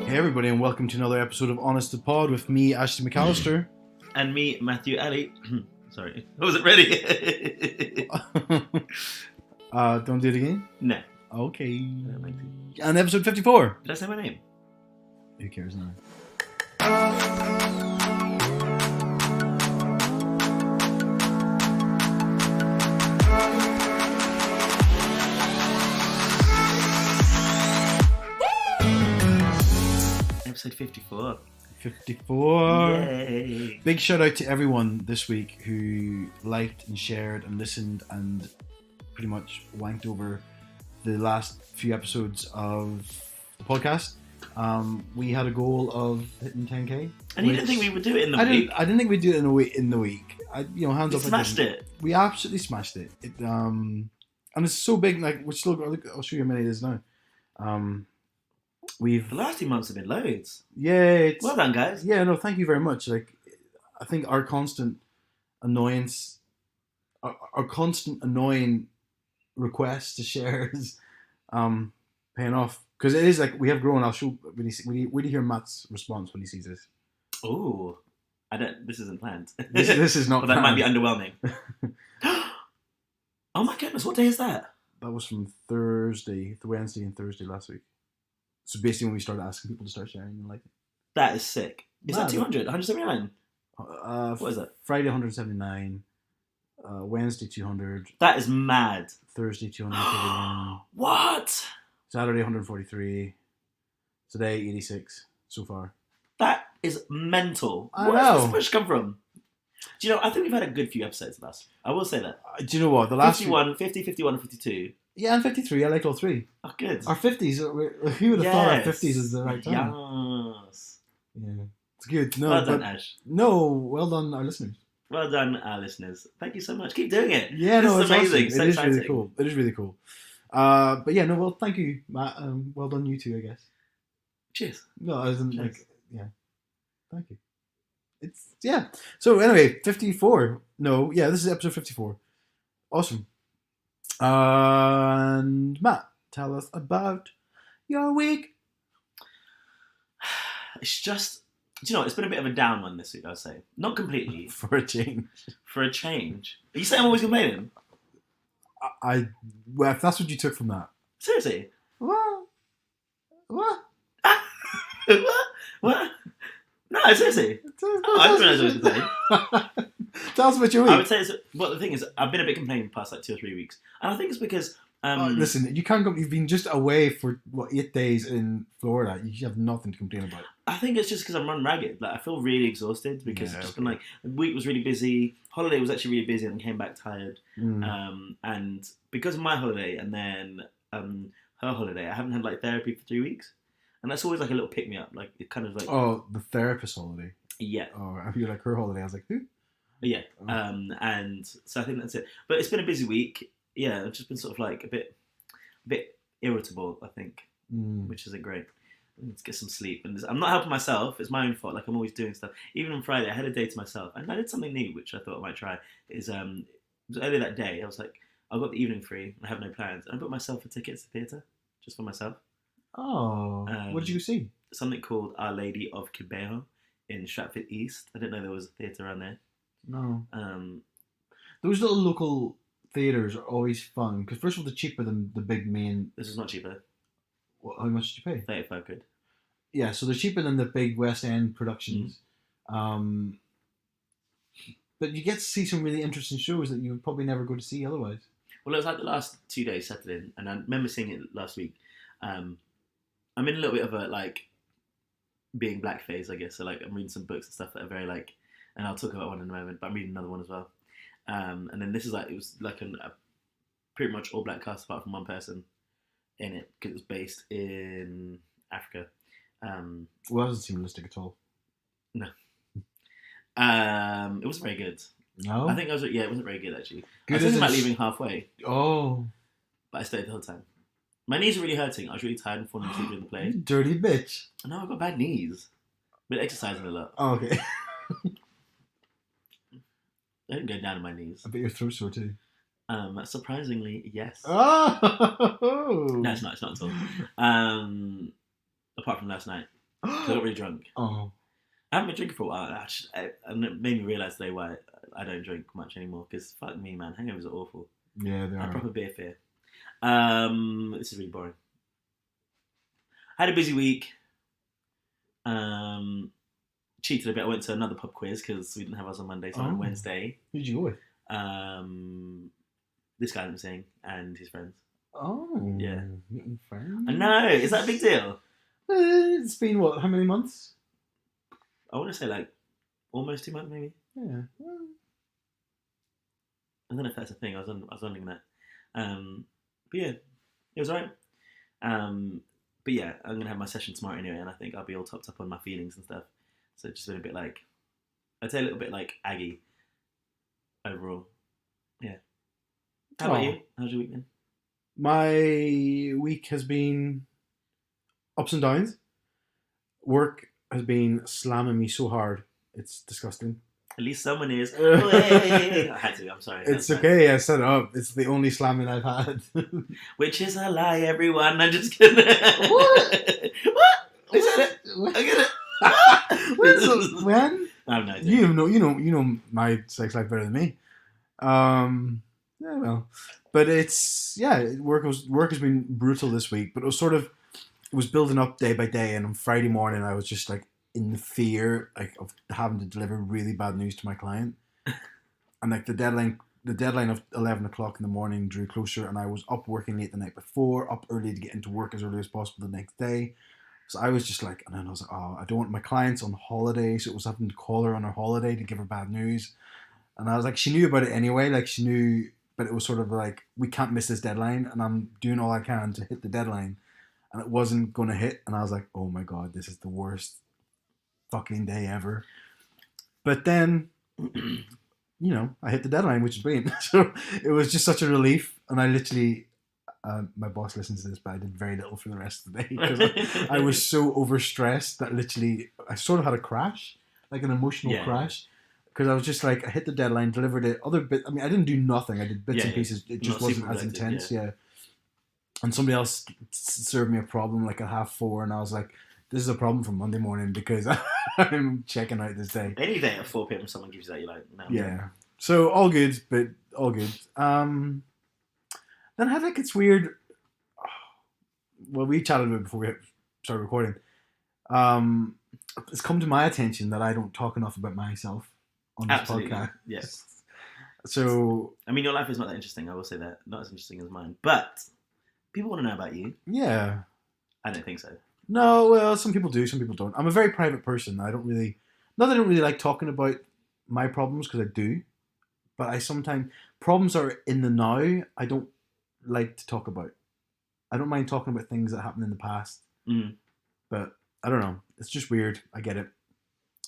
Hey everybody, and welcome to another episode of Honest to Pod with me, Ashley McAllister. And me, Matthew Alley. Sorry, I wasn't ready. Don't do it again? No. Okay. And episode 54. Did I say my name? Who cares now? Episode 54. 54. Yay. Big shout out to everyone this week who liked and shared and listened and pretty much wanked over the last few episodes of the podcast. We had a goal of hitting 10k. And you didn't think we would do it in the week? I didn't think we'd do it in the week. Hands up. Smashed it. We absolutely smashed it. And it's so big. Like we're still. I'll show you how many it is now. The last 2 months have been loads. Yeah. Well done, guys. Yeah. No, thank you very much. Like, I think our constant annoyance, our constant annoying requests to share is paying off. Because it is like we have grown. I'll show when you hear Matt's response when he sees this. Oh, this isn't planned. This is not. Well, that might be underwhelming. Oh my goodness! What day is that? That was from Thursday, Wednesday, and Thursday last week. So basically, when we started asking people to start sharing and like it. That is sick. Is that 200? 179? What is that? Friday 179. Wednesday 200. That is mad. Thursday 231. What? Saturday 143. Today 86 so far. That is mental. I Where know. does this push come from? Do you know, I think we've had a good few episodes of us. I will say that. Do you know what? The last 51, 50, 51, and 52. Yeah, and 53. I like all three. Oh, good. Our 50s. Who would have thought our 50s is the right time? Yes. Yeah. It's good. No, Well done, Ash. No, well done, our listeners. Well done, our listeners. Thank you so much. Keep doing it. Yeah, this no, is it's amazing. Awesome. So It is exciting. really cool. It is really cool. But yeah, no, well, thank you, Matt. Well done, you two, I guess. Cheers. No, I wasn't Cheers. like, yeah. Thank you. It's, yeah. So anyway, 54. No, yeah, this is episode 54. Awesome. And Matt, tell us about your week. It's just, do you know, it's been a bit of a down one this week, I'll say. Not completely. For a change. For a change. Are you saying I'm always complaining? Well, if that's what you took from that. Seriously? What? What? What? No, seriously. I didn't realise I was complaining. Tell us about your week. I would say, the thing is, I've been a bit complaining the past 2 or 3 weeks. And I think it's because... listen, you can't go. You've been just away for 8 days in Florida. You have nothing to complain about. I think it's just because I'm run ragged. Like I feel really exhausted because it's just been like the week was really busy. Holiday was actually really busy and I came back tired. And because of my holiday and then her holiday, I haven't had like therapy for 3 weeks, and that's always like a little pick me up. Like it kind of like the therapist holiday. Yeah. Oh, I feel like her holiday. I was like, who? Yeah. And so I think that's it. But it's been a busy week. Yeah, I've just been sort of like a bit irritable, I think, which isn't great. I need to get some sleep. And I'm not helping myself. It's my own fault. Like, I'm always doing stuff. Even on Friday, I had a day to myself. And I did something new, which I thought I might try. It was earlier that day. I was like, I've got the evening free. I have no plans. And I bought myself a ticket to the theatre, just for myself. Oh, what did you see? Something called Our Lady of Kibeho in Stratford East. I didn't know there was a theatre around there. No. Those little local theatres are always fun. Because first of all, they're cheaper than the big main... This was not cheaper. How much did you pay? 35 quid. Yeah, so they're cheaper than the big West End productions. But you get to see some really interesting shows that you would probably never go to see otherwise. Well, it was like the last 2 days settled in, and I remember seeing it last week. I'm in a little bit of a, like, being black phase, I guess. So, like, I'm reading some books and stuff that are very, like... And I'll talk about one in a moment, but I'm reading another one as well. And then this is like... It was like a pretty much all black cast apart from one person in it, because it was based in Africa. Well, that doesn't seem realistic at all. No. It wasn't very good. No? I think it wasn't very good, actually. Good I was thinking as about in- leaving halfway, Oh. but I stayed the whole time. My knees were really hurting. I was really tired and falling asleep during the You play. dirty bitch. No, I've got bad knees. Been exercising a lot. Oh, okay. They don't go down on my knees. I bet your throat's sore too. Surprisingly, yes. Oh! No, it's not at all. Apart from last night. 'Cause I got really drunk. Oh. I haven't been drinking for a while. And it made me realise today why I don't drink much anymore. Because fuck me, man, hangovers are awful. Yeah, they I have are. proper beer fear. This is really boring. I had a busy week. Cheated a bit. I went to another pub quiz because we didn't have ours on Monday, so I went on Wednesday. Who'd you go with? This guy I'm saying and his friends. Oh, yeah. Meeting friends. I know. Is that a big deal? It's been what? How many months? I want to say like almost 2 months, maybe. Yeah. I don't know if that's a thing. I was wondering that. But yeah, it was alright. But yeah, I'm gonna have my session tomorrow anyway, and I think I'll be all topped up on my feelings and stuff. So it's just been a bit like, I'd say a little bit like Aggie overall. Yeah. How about you? How's your week been? My week has been ups and downs. Work has been slamming me so hard. It's disgusting. At least someone is. I had to. I'm sorry. It's okay. I set it up. It's the only slamming I've had. Which is a lie, everyone. I'm just kidding. What? What? I said it. I get it. When? I have no idea. You know my sex life better than me. Yeah, well, but work has been brutal this week, but it was building up day by day, and on Friday morning I was just like in fear of having to deliver really bad news to my client, and like the deadline of 11 o'clock in the morning drew closer, and I was up working late the night before, up early to get into work as early as possible the next day. So I was just like, and then I was like, oh, I don't want my clients on holiday, so it was having to call her on her holiday to give her bad news. And I was like, she knew about it anyway, like she knew, but it was sort of like, we can't miss this deadline, and I'm doing all I can to hit the deadline, and it wasn't going to hit, and I was like, oh my God, this is the worst fucking day ever. But then, I hit the deadline, which is brilliant. So it was just such a relief, and I literally... my boss listens to this, but I did very little for the rest of the day because I was so overstressed that literally I sort of had a crash, like an emotional crash, because I was just like, I hit the deadline, delivered it. I didn't do nothing. I did bits and pieces. It just wasn't as intense. Yeah. And somebody else served me a problem like at 4:30, and I was like, this is a problem for Monday morning because I'm checking out this day. Any day at 4 p.m. someone gives you that, you're like, no. Yeah. So all good, but all good. Then I had like, it's weird. Well, we chatted about it before we started recording. It's come to my attention that I don't talk enough about myself on this podcast. Yes. So, I mean, your life is not that interesting. I will say that, not as interesting as mine. But people want to know about you. Yeah. I don't think so. No, well, some people do, some people don't. I'm a very private person. I don't really like talking about my problems because I do, but I sometimes problems are in the now. I don't like to talk about. I don't mind talking about things that happened in the past, but I don't know. It's just weird. I get it.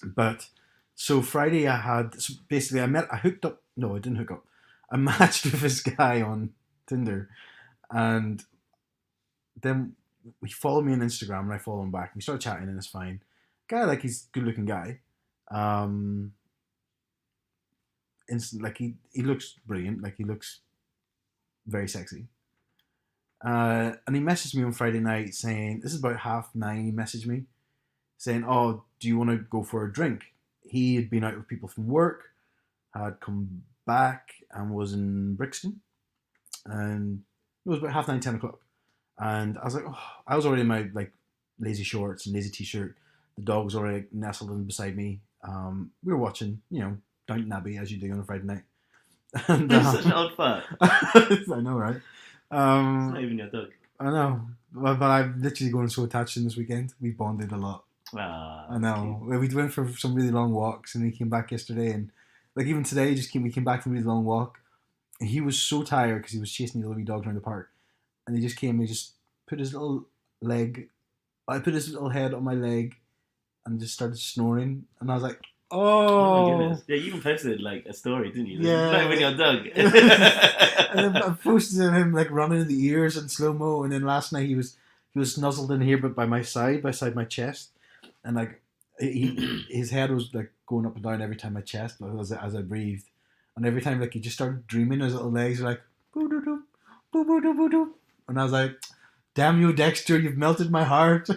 But so Friday I hooked up. No, I didn't hook up. I matched with this guy on Tinder, and then he followed me on Instagram, and I followed him back. We started chatting, and it's fine. Guy, like, he's a good-looking guy. Like he looks brilliant. Like, he looks very sexy. And he messaged me on Friday night saying, this is about 9:30, he messaged me saying, oh, do you want to go for a drink? He had been out with people from work, had come back and was in Brixton, and it was about 9:30, 10 o'clock. And I was like, I was already in my like lazy shorts and lazy t-shirt. The dog was already nestled in beside me. We were watching, Downton Abbey, as you do on a Friday night. And, Such an odd fuck. I know, right? It's not even your dog. I know, but I'm literally going so attached to him this weekend. We bonded a lot. I know. Cute. We went for some really long walks, and he came back yesterday, and like even today, we came back from a really long walk. And he was so tired because he was chasing the little wee dog around the park, and he just came. He just put his little leg. I put his little head on my leg, and just started snoring. And I was like, "Oh my goodness!" Yeah, you even posted like a story, didn't you? Yeah, like with your dog. And then I posted him like running in the ears in slow mo. And then last night he was nuzzled in here, but by my side, beside my chest, and like his head was like going up and down every time my chest as I breathed, and every time like he just started dreaming. His little legs were like boo doo doo, boo boo doo boo doo, and I was like, Damn you, Dexter! You've melted my heart.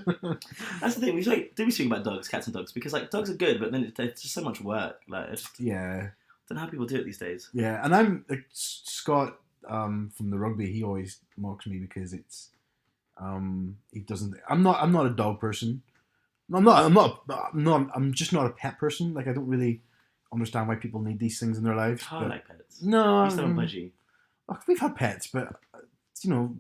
That's the thing. We speak about dogs, cats and dogs, because like dogs are good, but then it's just so much work. Like, yeah. I don't know how people do it these days. Yeah, and I'm like Scott from the rugby. He always mocks me because it's he doesn't. I'm not a dog person. I'm just not a pet person. Like I don't really understand why people need these things in their lives. I like pets. No, We used to have a budgie. We've had pets, but you know,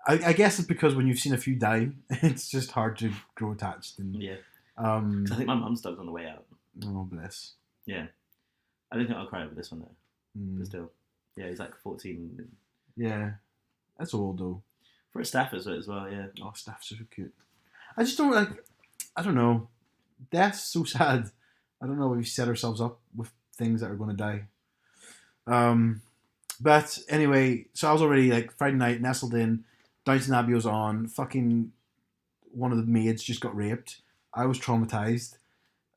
I guess it's because when you've seen a few die, it's just hard to grow attached. And Yeah. I think my mum's dog's on the way out. Oh bless. Yeah. I don't think I'll cry over this one though. But still, yeah, he's like 14. Yeah, that's old though. For a staff as well, yeah. Oh, staffs are so cute. I just don't like. I don't know. Death's so sad. I don't know. We've set ourselves up with things that are going to die. But anyway, so I was already like Friday night, nestled in. Downton Abbey was on. Fucking one of the maids just got raped. I was traumatized.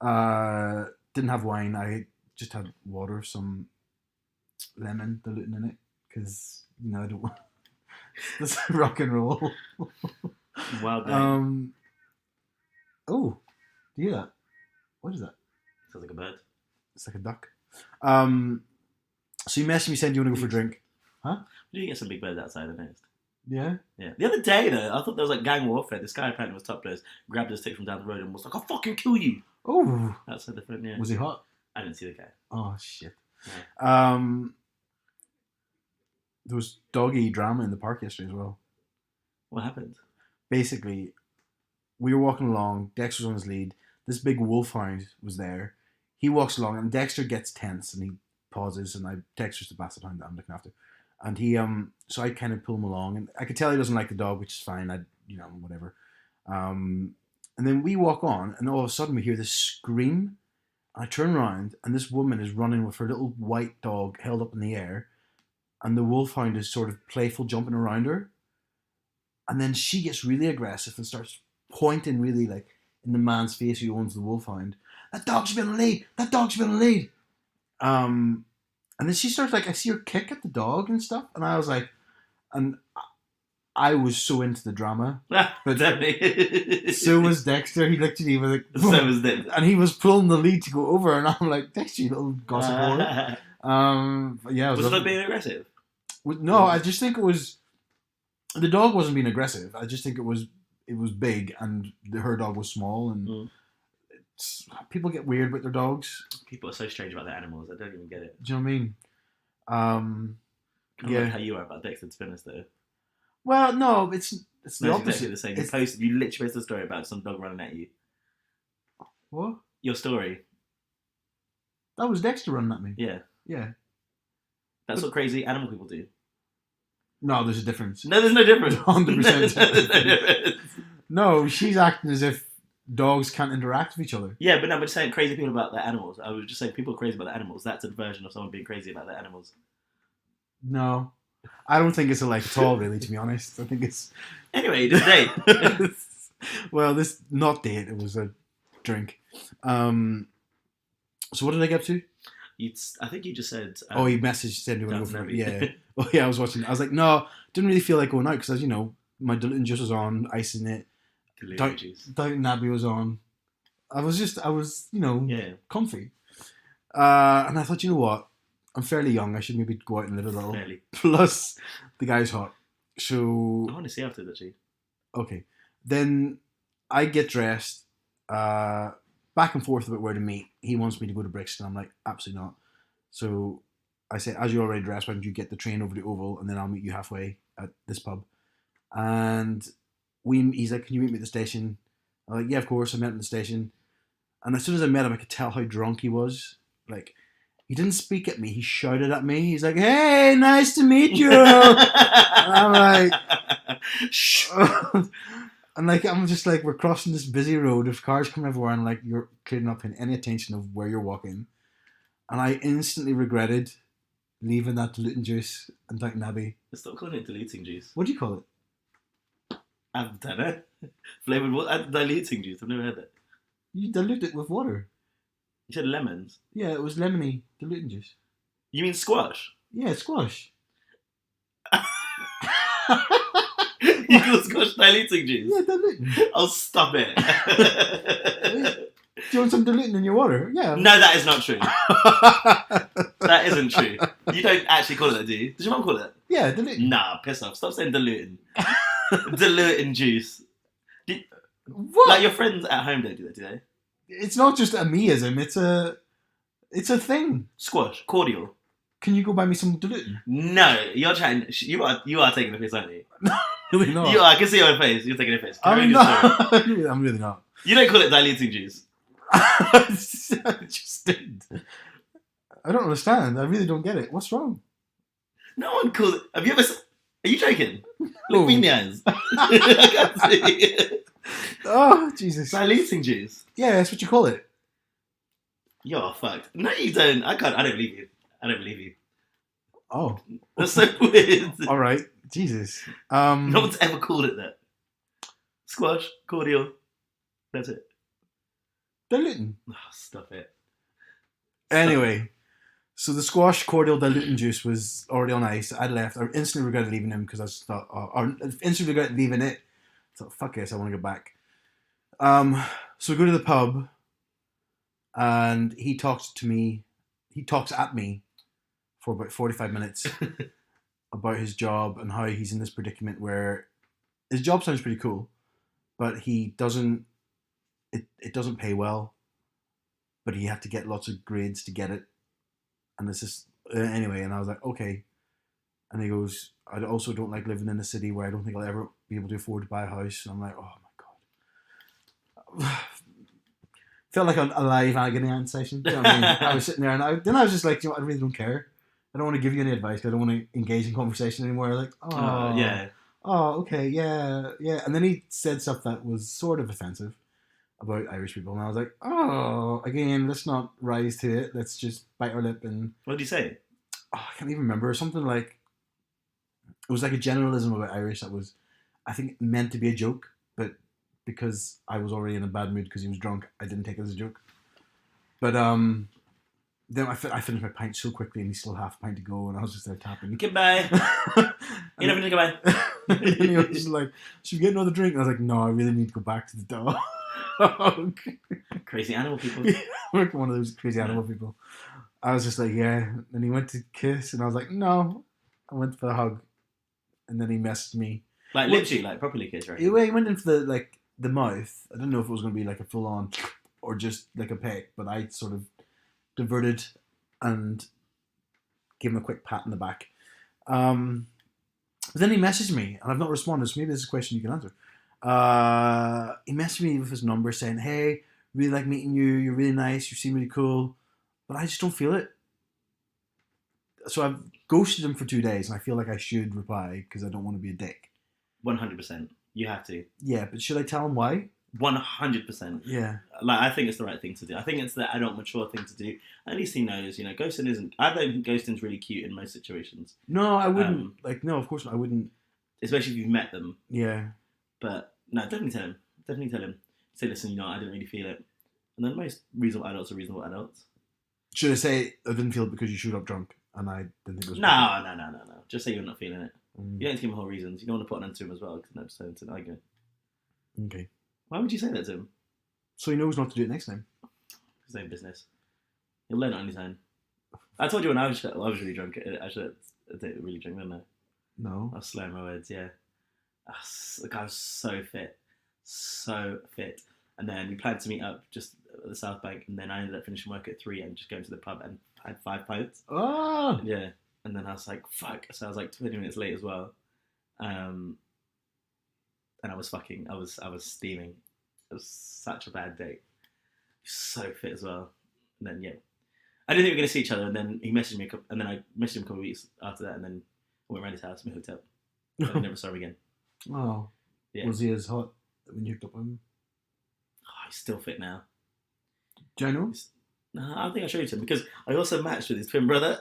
Didn't have wine. I just had water, some lemon diluting in it because I don't want. That's rock and roll. Wild day. Oh, do you hear that? What is that? Sounds like a bird. It's like a duck. So you messaged me saying you want to go for a drink. Huh? You did get some big birds outside, I noticed. Yeah? Yeah. The other day, though, I thought there was like gang warfare. This guy apparently was topless, grabbed a stick from down the road and was like, I'll fucking kill you. Oh. That's so different, yeah. Was he hot? I didn't see the guy. Oh, shit. Yeah. There was doggy drama in the park yesterday as well. What happened? Basically, we were walking along. Dexter was on his lead. This big wolfhound was there. He walks along, and Dexter gets tense, and he pauses, and Dexter's the basset hound that I'm looking after. And he, so I kind of pull him along, and I could tell he doesn't like the dog, which is fine. Whatever. And then we walk on, and all of a sudden we hear this scream. I turn around, and this woman is running with her little white dog held up in the air, and the wolfhound is sort of playful jumping around her. And then she gets really aggressive and starts pointing really like in the man's face who owns the wolfhound. That dog should be on the lead. That dog should be on the lead. And then she starts like, I see her kick at the dog and stuff. And I was like, and I was so into the drama. But so was Dexter. He looked at me like, so was Dexter. And he was pulling the lead to go over. And I'm like, Dexter, you little gossip whore. Yeah. Was it being aggressive? No, I just think it was. The dog wasn't being aggressive. I just think it was big and her dog was small. And people get weird with their dogs. People are so strange about their animals. I don't even get it. Do you know what I mean? Yeah. Like how you are about Dexter, to be honest, though. Well, no, it's the opposite. Exactly the same. You literally posted a story about some dog running at you. What? Your story. That was Dexter running at me. Yeah. Yeah. That's what crazy animal people do. No, there's a difference. No, there's no difference. 100%. No, she's acting as if dogs can't interact with each other. Yeah, but no, we're just saying crazy people about their animals. I was just saying people are crazy about their animals. That's a version of someone being crazy about their animals. No. I don't think it's a like at all, really, to be honest. I think it's... Anyway, this date. Well, this... Not date, it was a drink. So what did I get up to? I think you just said... he messaged, said you want to go for it. Yeah. Oh, yeah, I was watching. I was like, no, didn't really feel like going out because, as you know, my diluting juice was on, ice in it. Diluting juice. Downton Abbey was on. I was, comfy. And I thought, you know what? I'm fairly young. I should maybe go out and live a little. Fairly. Plus, the guy's hot. So... I want to see after that, actually. Okay. Then I get dressed, back and forth about where to meet. He wants me to go to Brixton. I'm like, absolutely not. So I say, as you're already dressed, why don't you get the train over to Oval and then I'll meet you halfway at this pub. And he's like, can you meet me at the station? I'm like, yeah, of course. I met him at the station. And as soon as I met him, I could tell how drunk he was. Like, he didn't speak at me. He shouted at me. He's like, hey, nice to meet you. And I'm like, shh. And like, I'm just like, we're crossing this busy road of cars coming everywhere and like, you're clearly not paying any attention of where you're walking. And I instantly regretted leaving that diluting juice and Downton Abbey. Stop calling it diluting juice. What do you call it? I don't know. Flavoured water? Diluting juice. I've never heard that. You dilute it with water. You said lemons? Yeah, it was lemony diluting juice. You mean squash? Yeah, squash. You call squash diluting juice? Yeah, diluting. Oh, stop it. Do you want some diluting in your water? Yeah. No, that is not true. That isn't true. You don't actually call it that, do you? Does your mum call it? Yeah, diluting. Nah, piss off. Stop saying diluting. Diluting juice. What? Like your friends at home don't do that, do they? It's not just a meism. It's a thing. Squash, cordial. Can you go buy me some diluting? No, you're trying. You are taking the piss, aren't you? Really not. You are. I can see your face. You're taking a piss. I'm not. I'm really not. You don't call it diluting juice. I just did. I don't understand. I really don't get it. What's wrong? No one calls it. Have you ever? Are you joking? Look me in the eyes. I can't see. Oh, Jesus. Diluting juice. Yeah, that's what you call it. You're fucked. No, you don't. I can't. I don't believe you. I don't believe you. Oh. That's so weird. All right. Jesus. No one's ever called it that. Squash, cordial. That's it. Diluting. Oh, stop it. Anyway, so the squash cordial diluting juice was already on ice. I'd left. I instantly regretted leaving him because I just thought, or instantly regretted leaving it. I thought, fuck this, I want to go back. So we go to the pub, and he talks at me for about 45 minutes about his job and how he's in this predicament where his job sounds pretty cool, but it doesn't pay well, but he had to get lots of grades to get it. And it's just, anyway, and I was like, okay. And he goes, I also don't like living in a city where I don't think I'll ever be able to afford to buy a house. And I'm like, oh my God. Felt like a live agony aunt session. You know what I mean? I was sitting there and I was just like, you know, I really don't care. I don't want to give you any advice. I don't want to engage in conversation anymore. Like, yeah. Oh, okay, yeah. And then he said stuff that was sort of offensive about Irish people. And I was like, oh, again, let's not rise to it. Let's just bite our lip. And What did you say? I can't even remember. Something like, it was like a generalism about Irish that was, I think, meant to be a joke, but because I was already in a bad mood because he was drunk, I didn't take it as a joke. But then I finished my pint so quickly, and he still half a pint to go, and I was just there tapping. Goodbye. You never need to goodbye. And he was just like, should we get another drink? And I was like, no, I really need to go back to the dog. Crazy animal people. Yeah, I'm one of those crazy animal people. I was just like, yeah. And he went to kiss, and I was like, no. I went for a hug. And then he messaged me. Like literally, like properly kiss, right? He went in for the mouth. I didn't know if it was going to be like a full on or just like a peck, but I sort of diverted and gave him a quick pat in the back. But then he messaged me, and I've not responded, so maybe this is a question you can answer. He messaged me with his number saying, hey, really like meeting you, you're really nice, you seem really cool, but I just don't feel it. So I've ghosted him for 2 days, and I feel like I should reply because I don't want to be a dick. 100%. You have to. Yeah, but should I tell him why? 100%. Yeah. Like, I think it's the right thing to do. I think it's the adult, mature thing to do. At least he knows, you know, ghosting isn't... I don't think ghosting's really cute in most situations. No, I wouldn't. No, of course not. I wouldn't. Especially if you've met them. Yeah. But, no, definitely tell him. Definitely tell him. Say, listen, you know, I didn't really feel it. And then most reasonable adults are reasonable adults. Should I say I didn't feel it because you showed up drunk and I didn't think it was... No. Just say you're not feeling it. Mm. You don't have to give him whole reasons. You don't want to put an end to him as well, because never turn into an argument. Okay. Why would you say that to him? So he knows not to do it next time. His own business. He'll learn it on his own. I told you when I was really drunk. I did really drunk, didn't I? No. I was slurring my words, yeah. The guy was so fit. So fit. And then we planned to meet up just at the South Bank, and then I ended up finishing work at 3 and just going to the pub and had 5 pints. Oh! Yeah. And then I was like, fuck. So I was like 20 minutes late as well. And I was steaming. It was such a bad date. So fit as well. And then, yeah. I didn't think we were going to see each other, and then he messaged me, and then I messaged him a couple of weeks after that, and then I went around his house, my hotel. I never saw him again. Oh. Yeah. Was he as hot when you hooked up with him? Oh, he's still fit now. Do I know? No, I think I showed you to him, because I also matched with his twin brother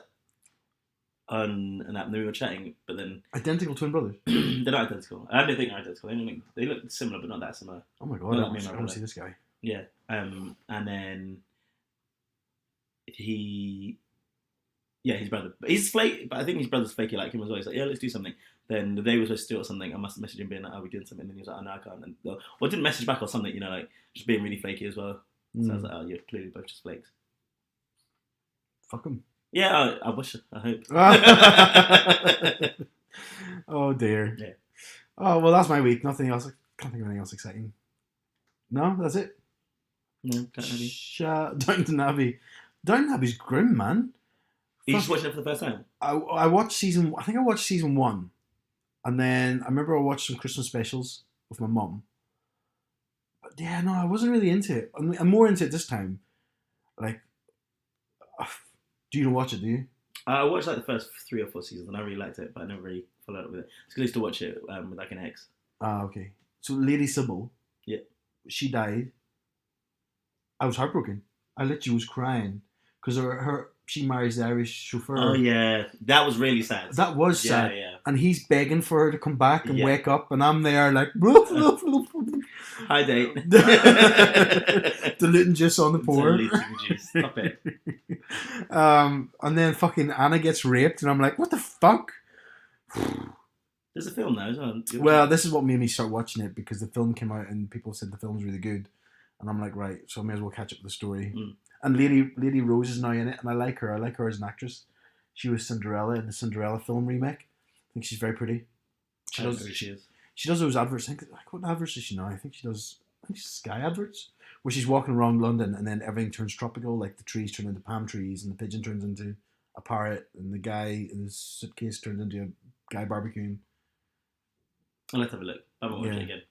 on an app, and we were chatting, but then... Identical twin brothers? They're not identical. I don't think they're identical. They look similar, but not that similar. Oh my god, I want to see this guy. Yeah. And then he Yeah, his brother. But he's flaky. But I think his brother's flaky like him as well. He's like, yeah, let's do something. Then the day we were supposed to do it or something, I must message him being like, are we doing something? And then he was like, oh, no, I can't. And, or didn't message back or something, you know, like just being really flaky as well. So I was like, oh, you're clearly both just flakes. Fuck him. Yeah, I wish. I hope. Oh dear. Yeah. Oh well, that's my week. Nothing else. I can't think of anything else exciting. No, that's it. No, Downton Abbey. Downton Abbey. Downton Abbey's grim, man. You just watching it for the first time? I watched season. I think I watched season 1, and then I remember I watched some Christmas specials with my mum. But yeah, no, I wasn't really into it. I'm more into it this time. Like, do you not watch it? Do you? I watched like the first 3 or 4 seasons, and I really liked it, but I never really followed up with it. It's because I used to watch it with like an ex. Okay. So Lady Sybil. Yeah. She died. I was heartbroken. I literally was crying because she marries the Irish chauffeur. Oh yeah, that was really sad. That was sad. Yeah. And he's begging for her to come back and Yeah. wake up, and I'm there like Hi, date. diluting juice on the pour. Diluting juice. Stop it. And then fucking Anna gets raped, and I'm like, what the fuck? There's a film though as well. Well, this is what made me start watching it, because the film came out and people said the film's really good, and I'm like, right, so I may as well catch up with the story. And Lady Rose is now in it, and I like her. I like her as an actress. She was Cinderella in the Cinderella film remake. I think she's very pretty. She does those adverts. I think, like, what adverts does she know? I think she's Sky adverts, where she's walking around London and then everything turns tropical, like the trees turn into palm trees and the pigeon turns into a parrot and the guy in his suitcase turns into a guy barbecuing. I'll have to have a look. I haven't watched it again.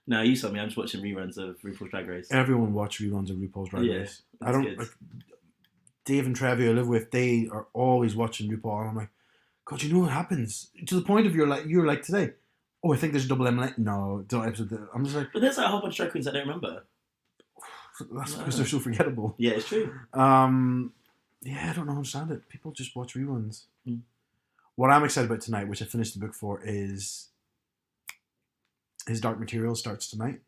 No, you saw me. I'm just watching reruns of RuPaul's Drag Race. Everyone watch reruns of RuPaul's Drag Race. I don't. Good. Like, Dave and Trevi I live with, they are always watching RuPaul, and I'm like, God, you know what happens? To the point of you're like today. Oh, I think there's a double M. No, don't episode. I'm just like, but there's like a whole bunch of drag queens I don't remember. That's because they're so forgettable. Yeah, it's true. Yeah, I don't understand it. People just watch reruns. What I'm excited about tonight, which I finished the book for, is His Dark Material starts tonight.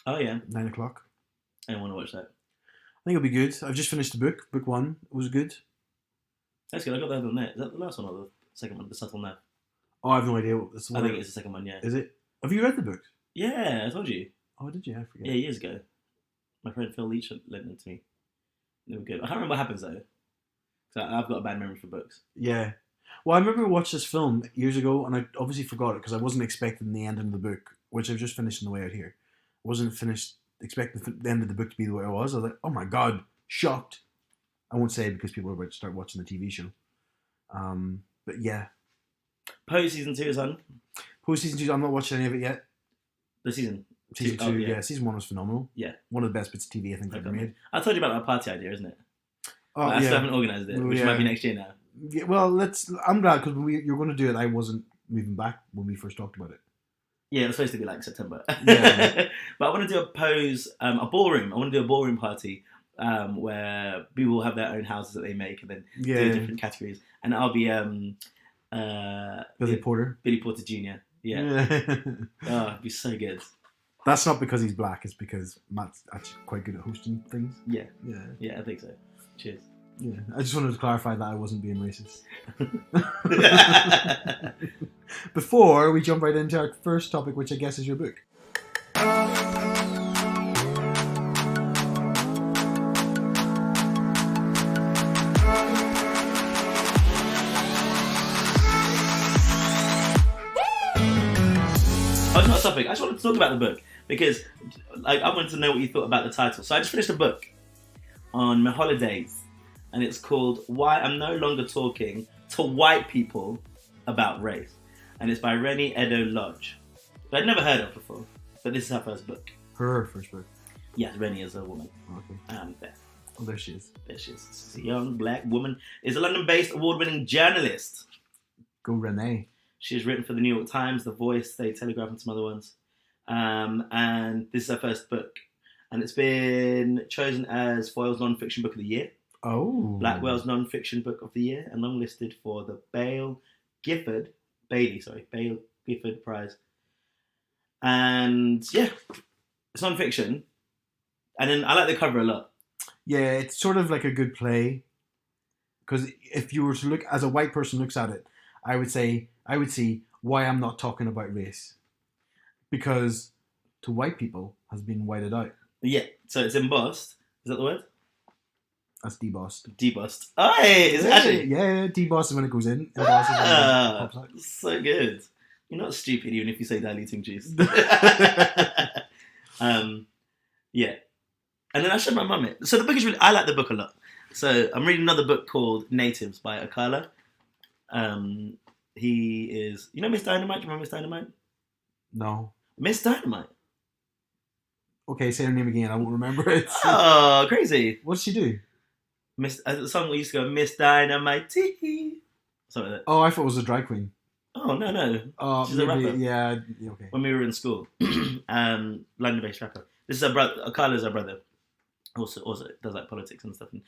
Oh yeah, 9:00. I want to watch that. I think it'll be good. I've just finished the book. Book 1 was good. That's good. I got that on there. Is that the last one or the second one? The Subtle Net. Oh, I have no idea what this one. I think it's the second one. Yeah. Is it? Have you read the book? Yeah, I told you. Oh, did you? I forget. Yeah, years ago. My friend Phil Leach lent them to me. They were good. I can't remember what happens though. So I've got a bad memory for books. Yeah. Well, I remember we watched this film years ago, and I obviously forgot it because I wasn't expecting the ending of the book, which I've just finished on the way out here. I wasn't expecting the end of the book to be the way it was. I was like, oh my God, shocked. I won't say it because people are about to start watching the TV show. But yeah. Pose season 2 is on. Pose season 2, I'm not watching any of it yet. The season? Season 2, yeah. Season 1 was phenomenal. Yeah. One of the best bits of TV I think I've ever made. I told you about my party idea, isn't it? Oh, I still haven't organised it, which might be next year now. Yeah, well, I'm glad because when you're going to do it, I wasn't moving back when we first talked about it. Yeah, it was supposed to be like September. Yeah. But I want to do a pose, a ballroom. I want to do a ballroom party where people will have their own houses that they make and then do different categories. And I'll be Billy Porter. Billy Porter Jr. Yeah. Oh, it'd be so good. That's not because he's black. It's because Matt's actually quite good at hosting things. Yeah. Yeah, I think so. Cheers. Yeah, I just wanted to clarify that I wasn't being racist. Before we jump right into our first topic, which I guess is your book. It's not a topic. I just wanted to talk about the book because I wanted to know what you thought about the title. So I just finished a book on my holidays. And it's called Why I'm No Longer Talking to White People About Race. And it's by Reni Eddo-Lodge. I'd never heard of before, but this is her first book. Her first book? Yes, Reni is a woman. Okay. There. Oh, there she is. There she is. She's a young black woman. Is a London-based award-winning journalist. Go Reni. She has written for the New York Times, The Voice, The Telegraph, and some other ones. And this is her first book. And it's been chosen as Foyle's Non-Fiction Book of the Year. Oh. Blackwell's Non-Fiction Book of the Year and longlisted for the Bailey Gifford Prize. And yeah, it's non-fiction. And then I like the cover a lot. Yeah, it's sort of like a good play. Because if you were to look, as a white person looks at it, I would see why I'm not talking about race. Because to white people has been whited out. Yeah, so it's embossed. Is that the word? That's debossed. Debossed. Oh, hey, is it actually? Yeah, debossed is when it goes in. Embossed is when it pops out. So good. You're not stupid even if you say diluting juice. Yeah. And then I showed my mum it. So the book is really, I like the book a lot. So I'm reading another book called Natives by Akala. He is, you know Miss Dynamite? Do you remember Miss Dynamite? No. Miss Dynamite. Okay, say her name again. I won't remember it. Oh, crazy. What did she do? The song we used to go, Miss Dynamite. Something like that. Oh, I thought it was a drag queen. Oh, no. She's maybe, a rapper. Yeah, okay. When we were in school. London-based rapper. This is her brother. Akala's her brother. Also does like politics and stuff, and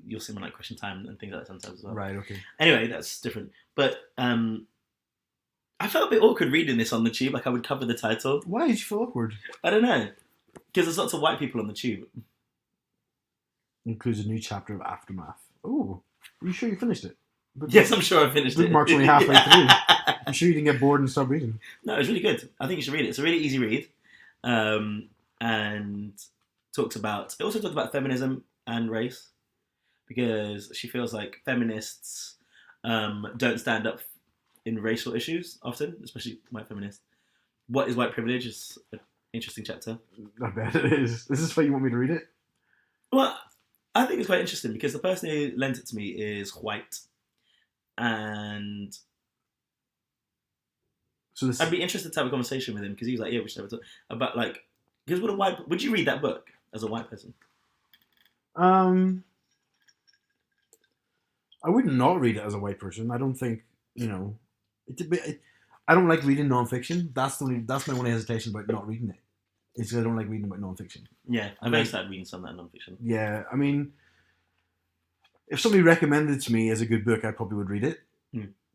you'll see him on like Question Time and things like that sometimes as well. Right, okay. Anyway, that's different. But I felt a bit awkward reading this on the tube. Like I would cover the title. Why did you feel awkward? I don't know, because there's lots of white people on the tube. Includes a new chapter of Aftermath. Oh, are you sure you finished it? Yes, I'm sure I finished it. Bookmark's only halfway through. I'm sure you didn't get bored and stop reading. No, it's really good. I think you should read it. It's a really easy read, and it also talks about feminism and race, because she feels like feminists don't stand up in racial issues often, especially white feminists. What is white privilege is an interesting chapter. I bet it is. Is this why you want me to read it? Well, I think it's quite interesting because the person who lent it to me is white, and so I'd be interested to have a conversation with him because he was like, "Yeah, we should have a talk about like." Because would you read that book as a white person? I would not read it as a white person. I don't think, I don't like reading nonfiction. That's my only hesitation about not reading it. It's because I don't like reading about nonfiction. Yeah, I've only started reading some of that nonfiction. Yeah, I mean, if somebody recommended it to me as a good book, I probably would read it.